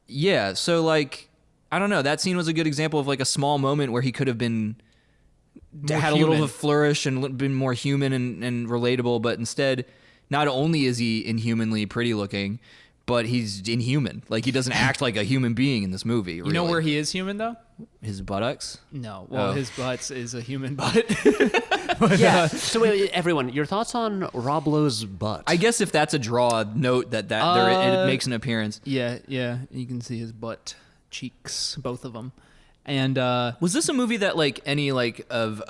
Yeah. So like, I don't know. That scene was a good example of like a small moment where he could have been More had a little of human. a flourish and been more human and relatable. But instead, not only is he inhumanly pretty looking, but he's inhuman. Like he doesn't act like a human being in this movie. You know where he is human though? his buttocks? No. Well, Oh. his butt is a human butt. Yeah. So wait, everyone, your thoughts on Rob Lowe's butt? I guess if that's a draw, note that it makes an appearance. yeah, you can see his butt cheeks, both of them. And Was this a movie that like any like of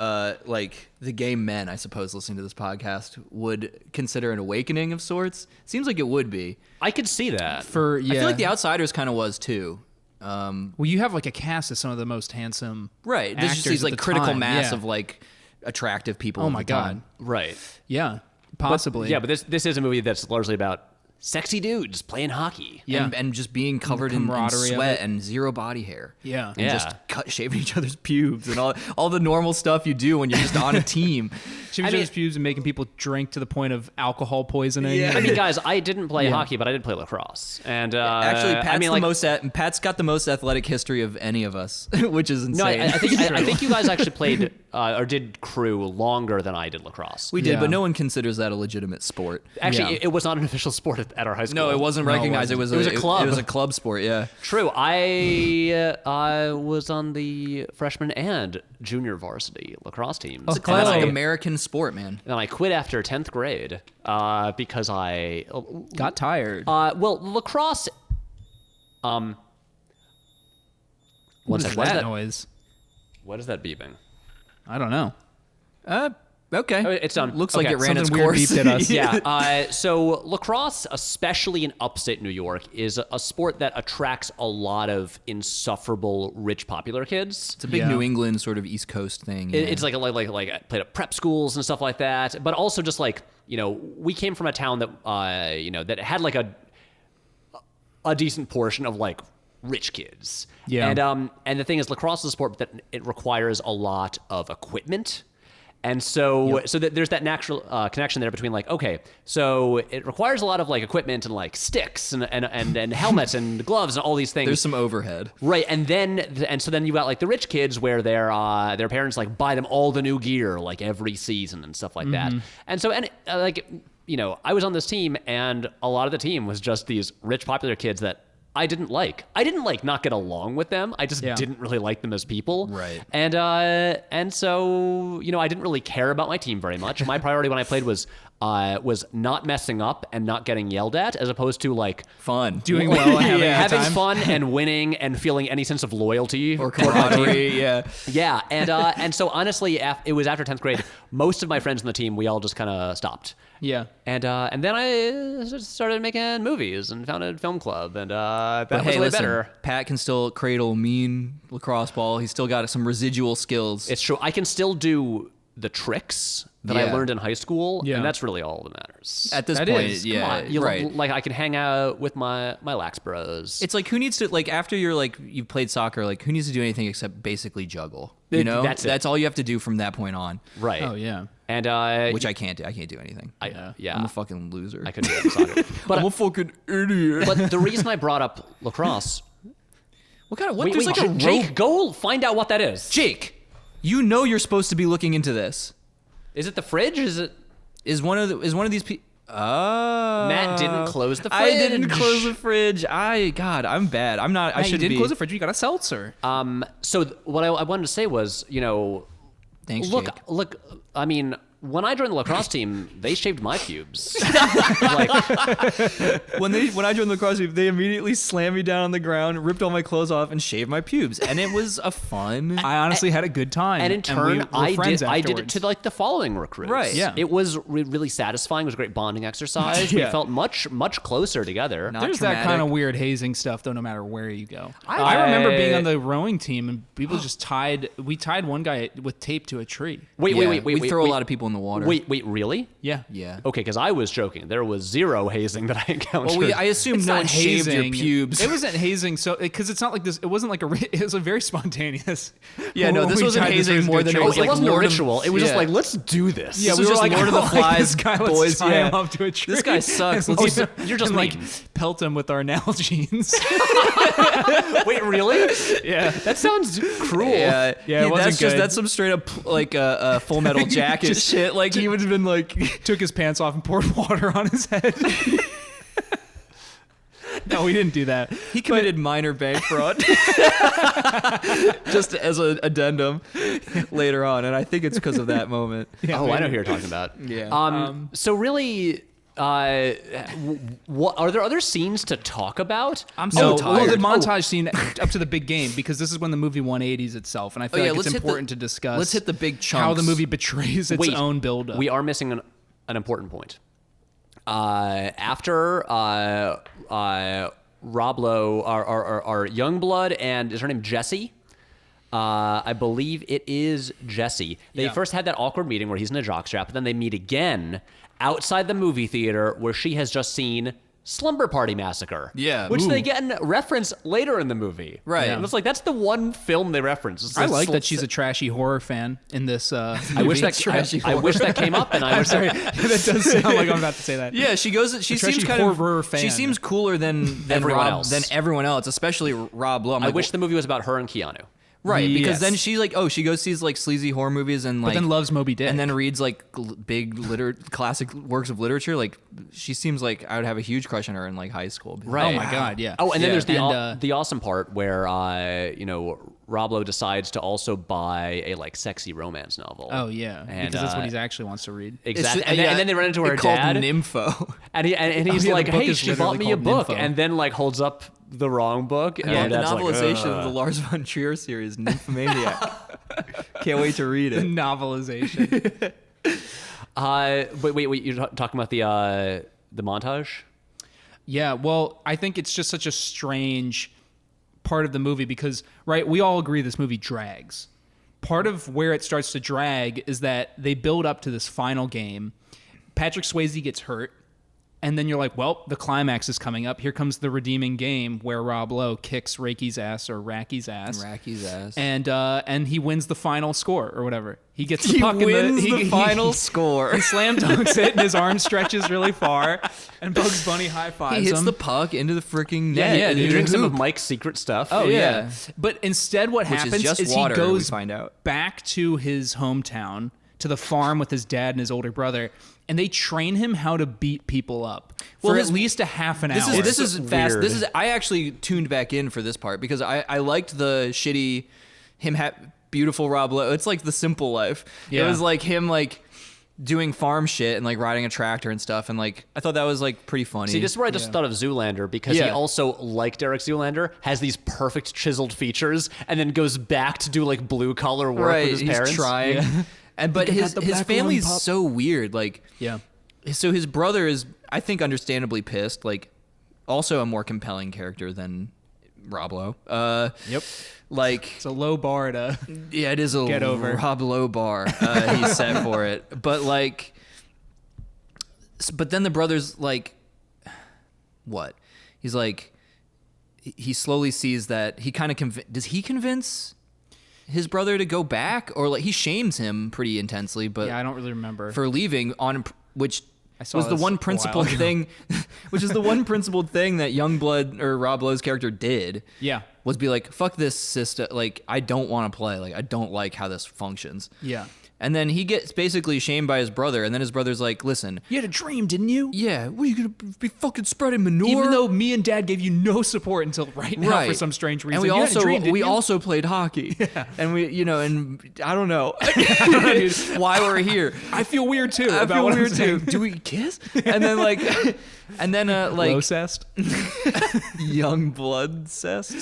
like the gay men, I suppose, listening to this podcast would consider an awakening of sorts? Seems like it would be. I could see that. I feel like The yeah. Outsiders kind of was too. Well, you have like a cast of some of the most handsome Right. There's just actors these at like the critical time. mass Yeah. of like attractive people. Oh of my the god. time. Right. Yeah, possibly. Yeah, but this is a movie that's largely about sexy dudes playing hockey. Yeah. And just being covered in camaraderie of sweat it. and zero body hair. Yeah. And Yeah. just shaving each other's pubes and all the normal stuff you do when you're just on a team. Shaving I mean- his pubes and making people drink to the point of alcohol poisoning. Yeah. I mean, guys, I didn't play Yeah. hockey, but I did play lacrosse. And Actually, Pat's I mean, like, Pat's got the most athletic history of any of us, which is insane. no, I think you guys actually played or did crew longer than I did lacrosse. we did, Yeah. but no one considers that a legitimate sport. Actually, Yeah. it was not an official sport at our high school. No, it wasn't No, it recognized. It was It was a club. It was a club sport. Yeah. True. I was on the freshman and junior varsity lacrosse teams. It's classic like Oh. American sport, man. And I quit after 10th grade because I Got tired. well, lacrosse. One what is sec, what is that that? noise? What is that beeping? I don't know. Okay. Oh, it's done. Looks Okay, like it ran its something weird course. beeped at us. Yeah. So lacrosse, especially in upstate New York, is a sport that attracts a lot of insufferable rich popular kids. It's a big Yeah. New England sort of East Coast thing. Yeah. It's like I played at prep schools and stuff like that, but also just like we came from a town that that had like a decent portion of like rich kids. Yeah. And the thing is, lacrosse is a sport that it requires a lot of equipment. And so there's that natural connection there between like, okay, so it requires a lot of like equipment and like sticks and helmets and gloves and all these things. There's some overhead. Right, and so then you got like the rich kids where their parents like buy them all the new gear like every season and stuff like that. And so I was on this team, and a lot of the team was just these rich popular kids that I didn't like. I didn't like not get along with them. I just Yeah. didn't really like them as people. Right. And so I didn't really care about my team very much. My priority when I played was not messing up and not getting yelled at, as opposed to like Fun. Doing well, having a having time. fun and winning and feeling any sense of loyalty or toward my team. camaraderie. Yeah. Yeah, and so honestly, it was after 10th grade. Most of my friends on the team, we all just kind of stopped. Yeah. And then I started making movies and founded Film Club, and that But was hey, way listen, better. Pat can still cradle mean lacrosse ball. He's still got some residual skills. It's true. I can still do the tricks that I Yeah. learned in high school, Yeah. and that's really all that matters. At this That point, is. yeah, Come on, you right. like I can hang out with my lax bros. It's like, who needs to, like, after you're like you've played soccer, like, who needs to do anything except basically juggle? You know, That's it. all you have to do from that point on. right. Oh yeah. And Which I can't do. I can't do anything. yeah. I'm a fucking loser. I couldn't do soccer. But I'm a fucking idiot. but the reason I brought up lacrosse. What kind of what? Wait, There's wait, like a Jake, rope. go find out what that is. Jake, you know you're supposed to be looking into this. Is it the fridge? Is it? Is one of these people? Oh, Matt didn't close the I didn't fridge. close the fridge. God, I'm bad. I'm not. I Hey, you shouldn't didn't be. close the fridge. You got a seltzer. So what I wanted to say was, Thanks, look, Jake. look. I mean, when I joined the lacrosse team, they shaved my pubes. When I joined the lacrosse team, they immediately slammed me down on the ground, ripped all my clothes off, and shaved my pubes, and it was a fun. I honestly had a good time. And in turn, we were I friends did it afterwards. to like the following recruits. Right. Yeah. It was really satisfying. It was a great bonding exercise. Yeah. We felt much closer together. Not There's that traumatic. kind of weird hazing stuff, though, no matter where you go. I remember being on the rowing team, and people just tied one guy with tape to a tree. Wait, Yeah, wait. we throw a lot of people in the water. Wait, really? Yeah. Yeah. Okay, because I was joking. There was zero hazing that I encountered. Well, I assume It's no not one shaved your hazing. pubes. It wasn't hazing, so because it's not like this. It wasn't like it was a very spontaneous. Yeah, no, this We wasn't tied this hazing person more to a than tree. it was it like wasn't a Lord of- ritual. It was just Yeah. like, let's do this. Yeah, This we was were just like, Lord of the like Flies, this guy, let's boys, tie him yeah. up to a tree. This guy sucks. And Let's leave just- him- you're just and, like mean. pelt him with our Nalgene's. Wait, really? Yeah. That sounds cruel. Yeah, Yeah, it wasn't good. that's some straight up like a Full Metal Jacket Just- shit. Like he would have been like, Took his pants off and poured water on his head. No, we didn't do that. he committed minor bank fraud. Just as an addendum later on, and I think it's because of that moment. Oh, I know who you're talking about. Yeah. So really, what are there other scenes to talk about? I'm so Well, tired. the montage scene up to the big game, because this is when the movie 180s itself, and I feel yeah, like let's it's hit the- important to discuss. let's hit the big How the chunks. movie betrays its Wait, own buildup. We are missing an important point. After Rob Lowe, our Youngblood, and is her name Jessie? I believe it is Jessie. They Yeah. first had that awkward meeting where he's in a jockstrap, and then they meet again outside the movie theater where she has just seen Slumber Party Massacre. Yeah. Which Ooh. they get in reference later in the movie. Right. And it's like, that's the one film they reference. It's I like that she's a trashy horror fan in this. I wish that Trashy I wish that came up, and I wish Sorry, that. that does sound like I'm about to say that. Yeah, she goes. She trashy seems kind of. horror fan. She seems cooler than Everyone Rob, else. than everyone else, especially Rob Lowe. I'm I like, wish the movie was about her and Keanu. right, because Yes. then she like, she goes sees like sleazy horror movies and like But then loves Moby Dick. and then reads like big classic works of literature. Like she seems like I would have a huge crush on her in like high school. Right. Oh my god, yeah. Oh, and then Yeah. there's And, the awesome part where Rob Lowe decides to also buy a like sexy romance novel. Oh yeah, And, because that's what he actually wants to read. Exactly. It's- And then they run into her it's called dad, Nympho. and he's yeah, the like, book "Hey, is she literally bought me a called book," Nympho. and then like holds up the wrong book. And Yeah, her the dad's like, novelization of the "Ugh." Lars von Trier series, Nymphomaniac. Can't wait to read it. Novelization. Wait, you're talking about the montage? Yeah, well, I think it's just such a strange part of the movie because, right, we all agree this movie drags. Part of where it starts to drag is that they build up to this final game. Patrick Swayze gets hurt, and then you're like, well, the climax is coming up. Here comes the redeeming game where Rob Lowe kicks Racky's ass or Racky's ass. Racky's ass. And he wins the final score or whatever. He gets the He puck wins in the final score. He slam dunks it, and his arm stretches really far, and Bugs Bunny high fives He hits him. the puck into the freaking net. yeah, And he dude. drinks some Hoop. of Mike's secret stuff. Oh, yeah. But instead, what Which happens is just is water, he we goes find out. back to his hometown, to the farm with his dad and his older brother, and they train him how to beat people up for his- at least a half an This hour. is fast. weird. This is I actually tuned back in for this part because I liked the shitty beautiful Rob Lowe. It's like the simple life. It Yeah. was like him like doing farm shit and like riding a tractor and stuff, and like I thought that was like pretty funny. See, this is where I just thought of Zoolander because he Yeah. also, like Derek Zoolander, has these perfect chiseled features and then goes back to do like blue collar work right, with his he's parents. trying. Yeah. And but can his have the black family's lung pup. so weird. Like yeah. so his brother is, I think, understandably pissed. Like also a more compelling character than Rob Lowe. Yep. Like, It's a low bar to yeah, it is a get over. Rob Lowe bar. He's set for it. But like, but then the brother's like, what? He's like, he slowly sees that he kind of does he convince his brother to go back, or like he shames him pretty intensely, but Yeah, I don't really remember. for leaving on which saw was the this one a while principled ago. thing, which is the one principled thing that Youngblood or Rob Lowe's character did. Yeah. Was be like, fuck this system. Like, I don't want to play. Like, I don't like how this functions. Yeah. And then he gets basically shamed by his brother, and then his brother's like, listen, You had a dream, didn't you? yeah, what are you gonna be fucking spreading manure? Even though me and Dad gave you no support until right now Right. for some strange reason. And we You had a also dream, didn't you? also played hockey. Yeah. And we, you know, and I don't know why we're here. I feel weird too. I about feel what I'm weird too. saying. Do we kiss? And then like, and then like Low-cest? young blood cest.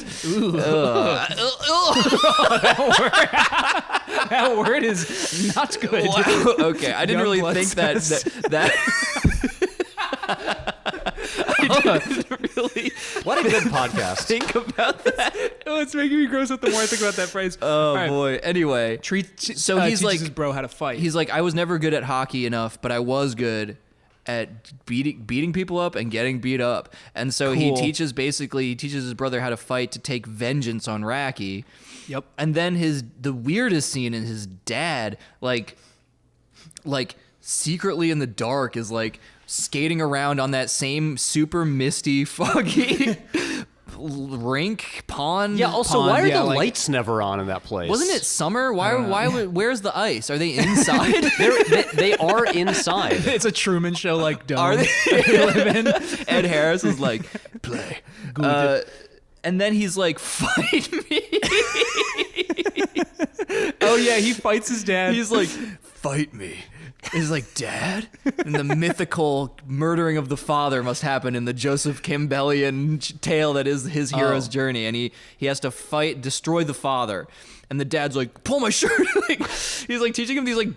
That word is not good. Wow. Okay, I didn't Young really blood think that I didn't really What a good podcast. think about that. Oh, it's making me gross out the more I think about that phrase. Oh All right. boy. Anyway, so he's teaches like, his bro how to fight. he's like, I was never good at hockey enough, but I was good at beating people up and getting beat up. And so he Cool. teaches his brother how to fight to take vengeance on Raki. Yep. And then the weirdest scene is his dad like secretly in the dark is like skating around on that same super misty foggy rink pond. Yeah, also, Pond, why are yeah, the like- lights never on in that place? Wasn't it summer? Where's the ice? Are they inside? They are inside. It's a Truman Show like dome. Are they? they live in. Ed Harris is like, play. And then he's like, fight me. Oh yeah, he fights his dad. He's like, fight me. He's like, Dad? And the mythical murdering of the father must happen in the Joseph Campbellian tale that is his hero's journey. And he has to destroy the father. And the dad's like, pull my shirt. Like, he's like teaching him these like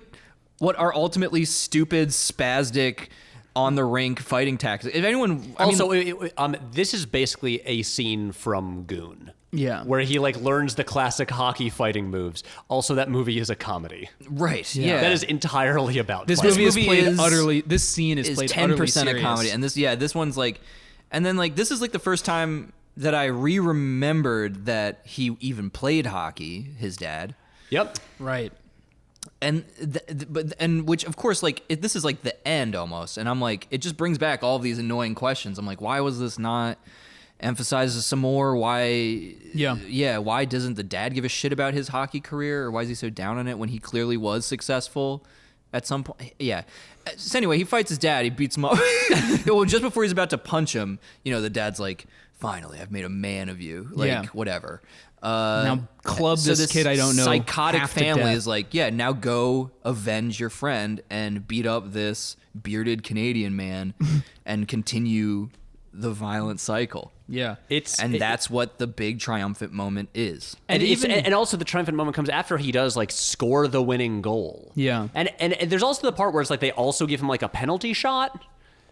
what are ultimately stupid, spastic, on the rink fighting tactics. If anyone, This is basically a scene from Goon. Yeah. Where he like learns the classic hockey fighting moves. Also, that movie is a comedy. right? Yeah, That is entirely about This fighting. movie is movie played is- utterly. This scene is is played 10% utterly a serious. comedy, and this one's like, and then like this is like the first time that I remembered that he even played hockey. His dad. Yep. Right. And which of course like this is like the end almost, and I'm like it just brings back all of these annoying questions. I'm like, why was this not emphasized some more? Why why doesn't the dad give a shit about his hockey career, or why is he so down on it when he clearly was successful at some point? So anyway, he fights his dad, he beats him up. Well, just before he's about to punch him, you know, the dad's like, finally I've made a man of you, like Yeah. whatever. Now club So this kid I don't know psychotic half to family death. is like, yeah, now go avenge your friend and beat up this bearded Canadian man and continue the violent cycle. Yeah. That's what the big triumphant moment is. And also the triumphant moment comes after he does like score the winning goal. Yeah. And there's also the part where it's like they also give him like a penalty shot.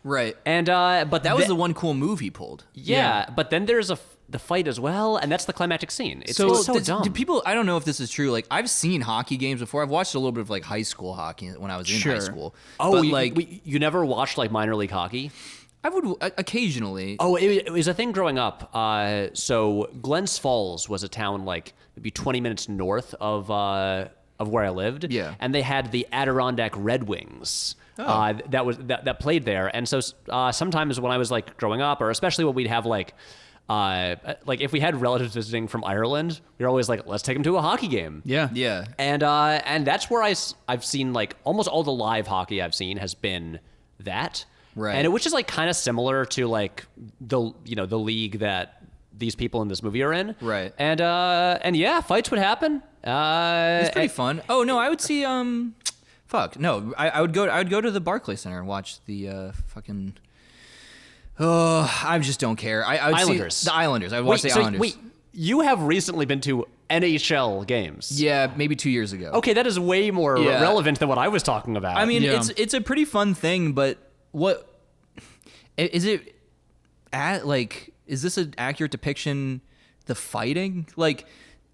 Right. And but That was the one cool move he pulled. yeah. But then there's the fight as well, and that's the climactic scene. It's So, so dumb. do people, I don't know if this is true. Like, I've seen hockey games before. I've watched a little bit of like high school hockey when I was in high Sure. school. Oh, but you never watched like minor league hockey? I would occasionally. Oh, it was a thing growing up. So Glens Falls was a town like maybe 20 minutes north of where I lived. Yeah. And they had the Adirondack Red Wings. That played there. And so sometimes when I was like growing up, or especially when we'd have like if we had relatives visiting from Ireland, we were always like, let's take them to a hockey game. Yeah. Yeah. And that's where I've seen like almost all the live hockey I've seen has been that. Right. And which is like kind of similar to like the league that these people in this movie are in. Right. And yeah, fights would happen. It's pretty fun. Oh no, I would see fuck. No, I would go to the Barclays Center and watch the fucking I just don't care. I would Islanders. see the Islanders. I would watch the Islanders. Wait, you have recently been to NHL games. Yeah, maybe 2 years ago. Okay, that is way more Yeah. relevant than what I was talking about. I mean, Yeah. it's a pretty fun thing, but what is it? Is this an accurate depiction the fighting, like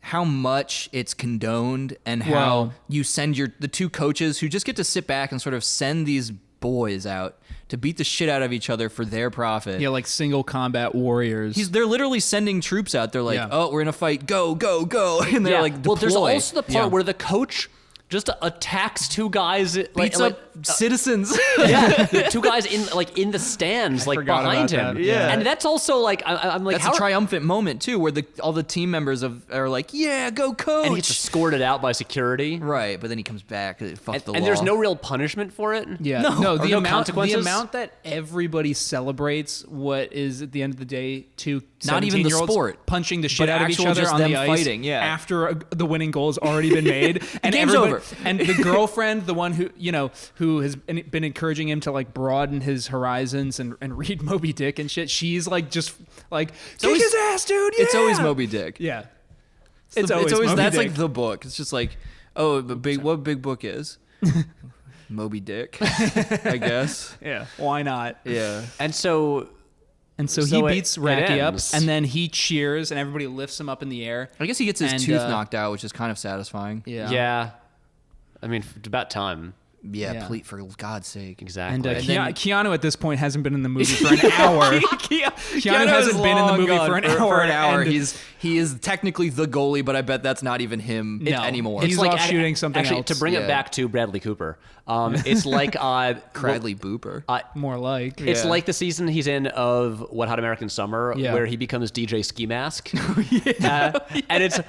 how much it's condoned and how Well- you send the two coaches who just get to sit back and sort of send these boys out to beat the shit out of each other for their profit. Yeah, like single combat warriors. They're literally sending troops out. They're like, Yeah. oh, we're in a fight. Go, go, go. And they're like, deploy. well, there's also the part Yeah. where the coach just attacks two guys, beats up citizens. yeah, two guys in the stands, like forgot behind about him. that. Yeah. and that's also like I'm like, That's how a triumphant moment too, where all the team members are like, yeah, go coach. and he gets escorted out by security. Right, but then he comes back. Fuck And, the and law. there's no real punishment for it. Yeah, No. Or the no amount consequences? the amount that everybody celebrates what is at the end of the day two Not even the 17-year-olds sport, punching the shit but out of each actual other just on them the ice fighting, yeah. after the winning goal has already been made and game's everybody- over. and the girlfriend, the one who has been encouraging him to like broaden his horizons and read Moby Dick and shit, she's like just like kick his ass, dude. Yeah! It's always Moby Dick. Yeah, It's always Moby that's Dick. like the book. It's just like, oh, what big book is Moby Dick? I guess. yeah. Why not? Yeah. And so And so So he it- beats it Racky up, ends. and then he cheers, and everybody lifts him up in the air. I guess he gets his And, tooth knocked out, which is kind of satisfying. yeah, I mean, it's about time. Yeah, Yeah. please, for God's sake. Exactly. And, And then- Keanu at this point hasn't been in the movie for an hour. Keanu hasn't been in the movie for an hour. For an hour. and- He is technically the goalie, but I bet that's not even him No. anymore. He's off shooting something actually, else. to bring Yeah. it back to Bradley Cooper, it's like Cradley Booper. more like. It's Yeah. like the season he's in of What Hot American Summer, Yeah. where he becomes DJ Ski Mask. And it's,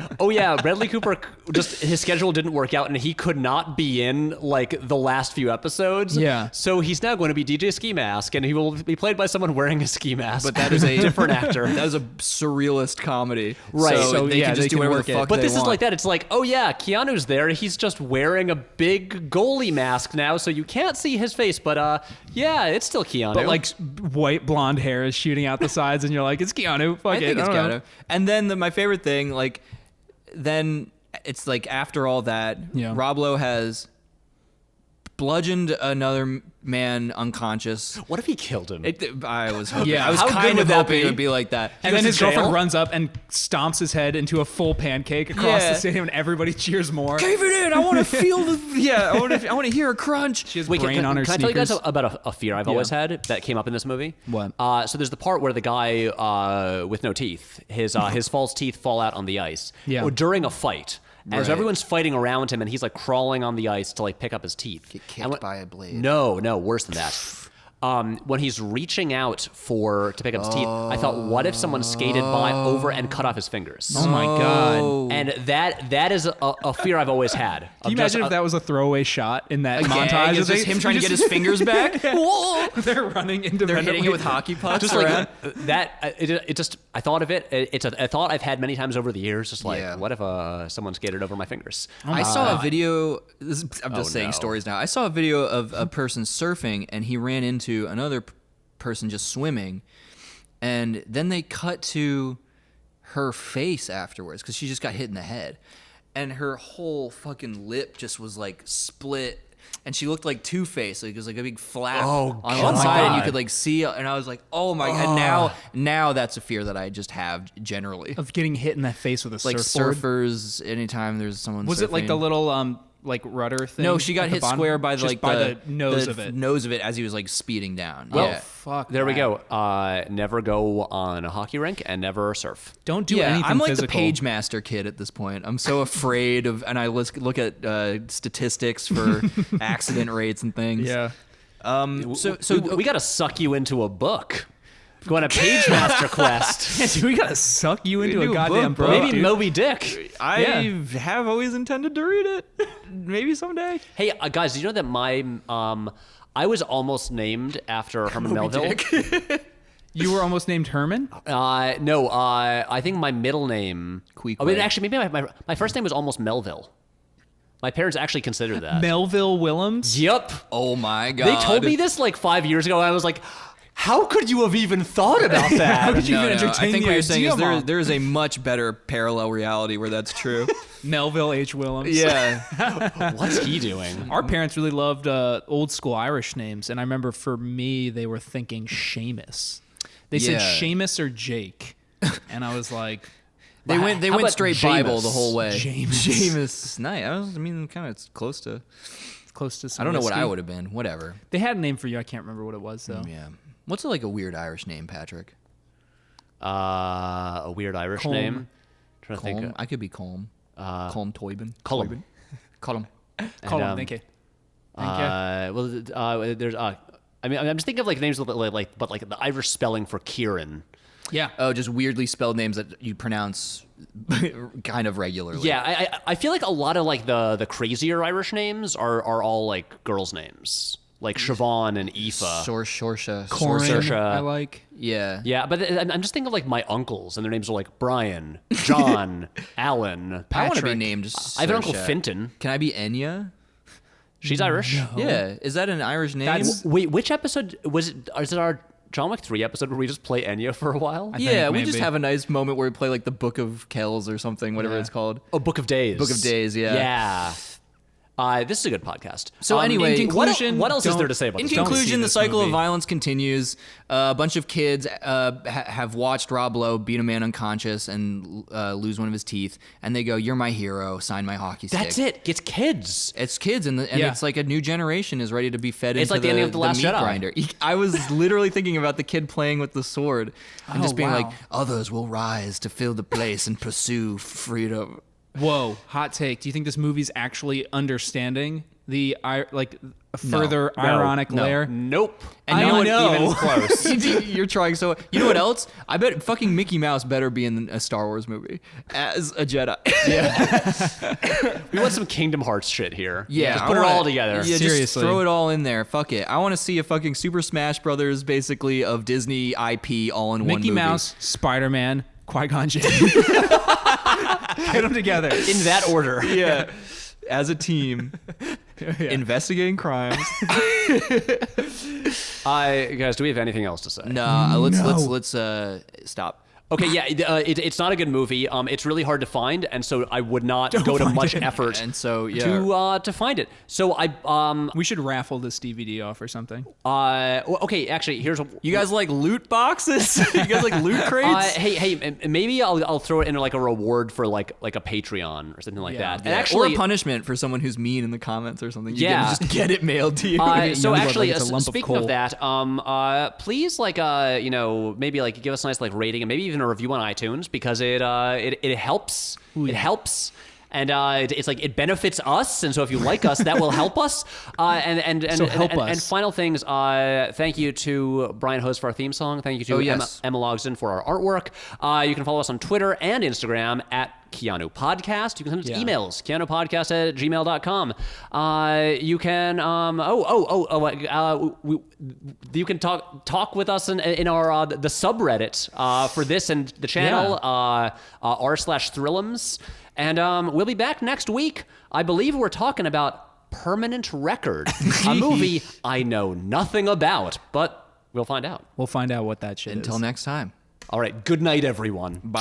Bradley Cooper, just his schedule didn't work out, and he could not be in like the last few episodes. Yeah. So he's now going to be DJ Ski Mask, and he will be played by someone wearing a ski mask. But that is a different actor. That is a surrealist comedy. Right. So, So, they yeah, can just they do can whatever work the it. fuck But they this is want. like that. It's like, oh yeah, Keanu's there. He's just wearing a big goalie mask now, so you can't see his face. But yeah, it's still Keanu. But like white blonde hair is shooting out the sides, and you're like, it's Keanu. Fuck I it. think it's don't know. gotta. And then my favorite thing, like, then it's like after all that, Yeah. Rob Lowe has bludgeoned another man unconscious. what if he killed him? I was hoping. Yeah, I was how good kind would of that hoping be? it would be like that. And goes then to his girlfriend jail? runs up and stomps his head into a full pancake across Yeah. the stadium, and everybody cheers more. Cave it in. I want to feel the. Yeah, I want to hear a crunch. She has Wait, brain can, on her can I tell you guys sneakers. about a fear I've always had that came up in this movie? What? So there's the part where the guy with no teeth, his false teeth fall out on the ice Yeah. during a fight. And so Right. everyone's fighting around him, and he's like crawling on the ice to like pick up his teeth. Get kicked And when- by a blade. No, worse than that. When he's reaching out to pick up his teeth, I thought, what if someone skated by over and cut off his fingers? Oh my god! And that is a fear I've always had. Can you imagine if that was a throwaway shot in that montage? Is this him trying to get his fingers back? Whoa! They're running They're independently. hitting it with hockey pucks. just around. like that, it just I thought of it. It's a thought I've had many times over the years. Just like, Yeah. what if someone skated over my fingers? I saw a video. I'm just Oh, saying no. stories now. I saw a video of a person surfing, and he ran into another person just swimming, and then they cut to her face afterwards because she just got hit in the head, and her whole fucking lip just was like split. And she looked like Two-Face. Like it was like a big flap on one side, and you could like see. And I was like, "Oh my god!" Now that's a fear that I just have generally. of getting hit in the face with a Like surfboard. surfers, anytime there's someone. Was it like the surfing. little like rudder thing? No, she got at the hit bottom? square by Just like by the nose of it. Nose of it as he was like speeding down. Oh Yeah. fuck! There we that. go. Never go on a hockey rink and never surf. Don't do Yeah, anything I'm like physical. the Page Master kid at this point. I'm so afraid of, and I look at statistics for accident rates and things. Yeah. So we got to suck you into a book. Go on a Page Master quest. we gotta suck you into do a a goddamn book, book. bro. Maybe dude. Moby Dick. I Yeah. have always intended to read it. Maybe someday. Hey, guys, did you know that my I was almost named after Herman Melville? You were almost named Herman. No, I think my middle name. Queequeg. Oh, wait, actually, maybe my first name was almost Melville. My parents actually considered that. Melville Willems. Yep. Oh my god. They told me this like 5 years ago, and I was like, how could you have even thought about that? How could you No, even no, entertain I think the what you're saying idea, is Mom? there is a much better parallel reality where that's true. Melville H. Willems. Yeah. What's he doing? Our parents really loved old school Irish names, and I remember for me they were thinking Seamus. They said Yeah. Seamus or Jake, and I was like, They went How about straight Bible Jameis? the whole way. Jameis. Nice. I mean, kind of close to. Close to some I don't know what whiskey. I would have been. Whatever. They had a name for you. I can't remember what it was though. Yeah. What's like a weird Irish name, Patrick? A weird Irish Colm. name. Trying to Colm. think. I could be Colm. Colm Toybin. Cullum. Colm. Colin, thank you. There's. I mean, I'm just thinking of like names but like the Irish spelling for Kieran. Yeah. Oh, just weirdly spelled names that you pronounce kind of regularly. Yeah, I feel like a lot of like the crazier Irish names are all like girls' names, like Siobhan and Aoife. Sorsha. Corin, Saoirse. I like. Yeah. Yeah, but I'm just thinking of like my uncles, and their names are like Brian, John, Alan. I want to be Patrick. named I have an uncle Saoirse. Finton. Can I be Enya? She's Irish. Yeah. Is that an Irish name? That's- Wait, which episode was it? Is it our John Wick 3 episode where we just play Enya for a while? yeah, think we just maybe. have a nice moment where we play like the Book of Kells or something, whatever Yeah. it's called. Oh, Book of Days. Book of Days, yeah. Yeah. This is a good podcast. So anyway, in conclusion, what else is don't- there to say about In this? Don't see conclusion, the this cycle of movie. violence continues. A bunch of kids have watched Rob Lowe beat a man unconscious and lose one of his teeth, and they go, "You're my hero. Sign my hockey stick." That's it. It's kids. It's kids, and Yeah. it's like a new generation is ready to be fed It's into like the ending of The Last meat Jedi. grinder. I was literally thinking about the kid playing with the sword and Oh, just being wow. like, "Others will rise to fill the place and pursue freedom." Whoa, hot take. Do you think this movie's actually understanding the a further ironic no. layer? Nope. And I no one know even close. You're trying so. You know what else? I bet fucking Mickey Mouse better be in a Star Wars movie as a Jedi. We want some Kingdom Hearts shit here. Yeah, Just I put it wanna- all together. Yeah, just Seriously. throw it all in there. Fuck it. I want to see a fucking Super Smash Brothers, basically of Disney IP, all in one Mickey movie. Mouse, Spider-Man, Qui-Gon Jinn. Get them together. In that order. Yeah, as a team, investigating crimes. Guys, do we have anything else to say? No, let's stop. Okay, yeah, it's not a good movie. It's really hard to find, and so I would not go to find much it. effort And so to find it. So We should raffle this DVD off or something. well, okay, actually, here's you guys like loot boxes? You guys like loot crates? hey, maybe I'll throw it in like a reward for like a Patreon or something like Yeah. that. Yeah, And actually, or a punishment for someone who's mean in the comments or something. You Yeah. can just get it mailed to you. so Youngblood actually, like it's a lump of speaking of coal. that, please maybe like give us a nice like rating and maybe even a review on iTunes because it helps. It helps. And it's like it benefits us, and so if you like us, that will help us. So help us. And final things. Thank you to Brian Hose for our theme song. Thank you to yes. Emma Logsdon for our artwork. You can follow us on Twitter and Instagram at Keanu Podcast. You can send us Yeah. emails, keanupodcast@gmail.com. You can you can talk with us in our the subreddit for this and the channel r/Thrillums. And we'll be back next week. I believe we're talking about Permanent Record, a movie I know nothing about, but we'll find out. We'll find out what that shit is. Until next time. All right, good night, everyone. Bye.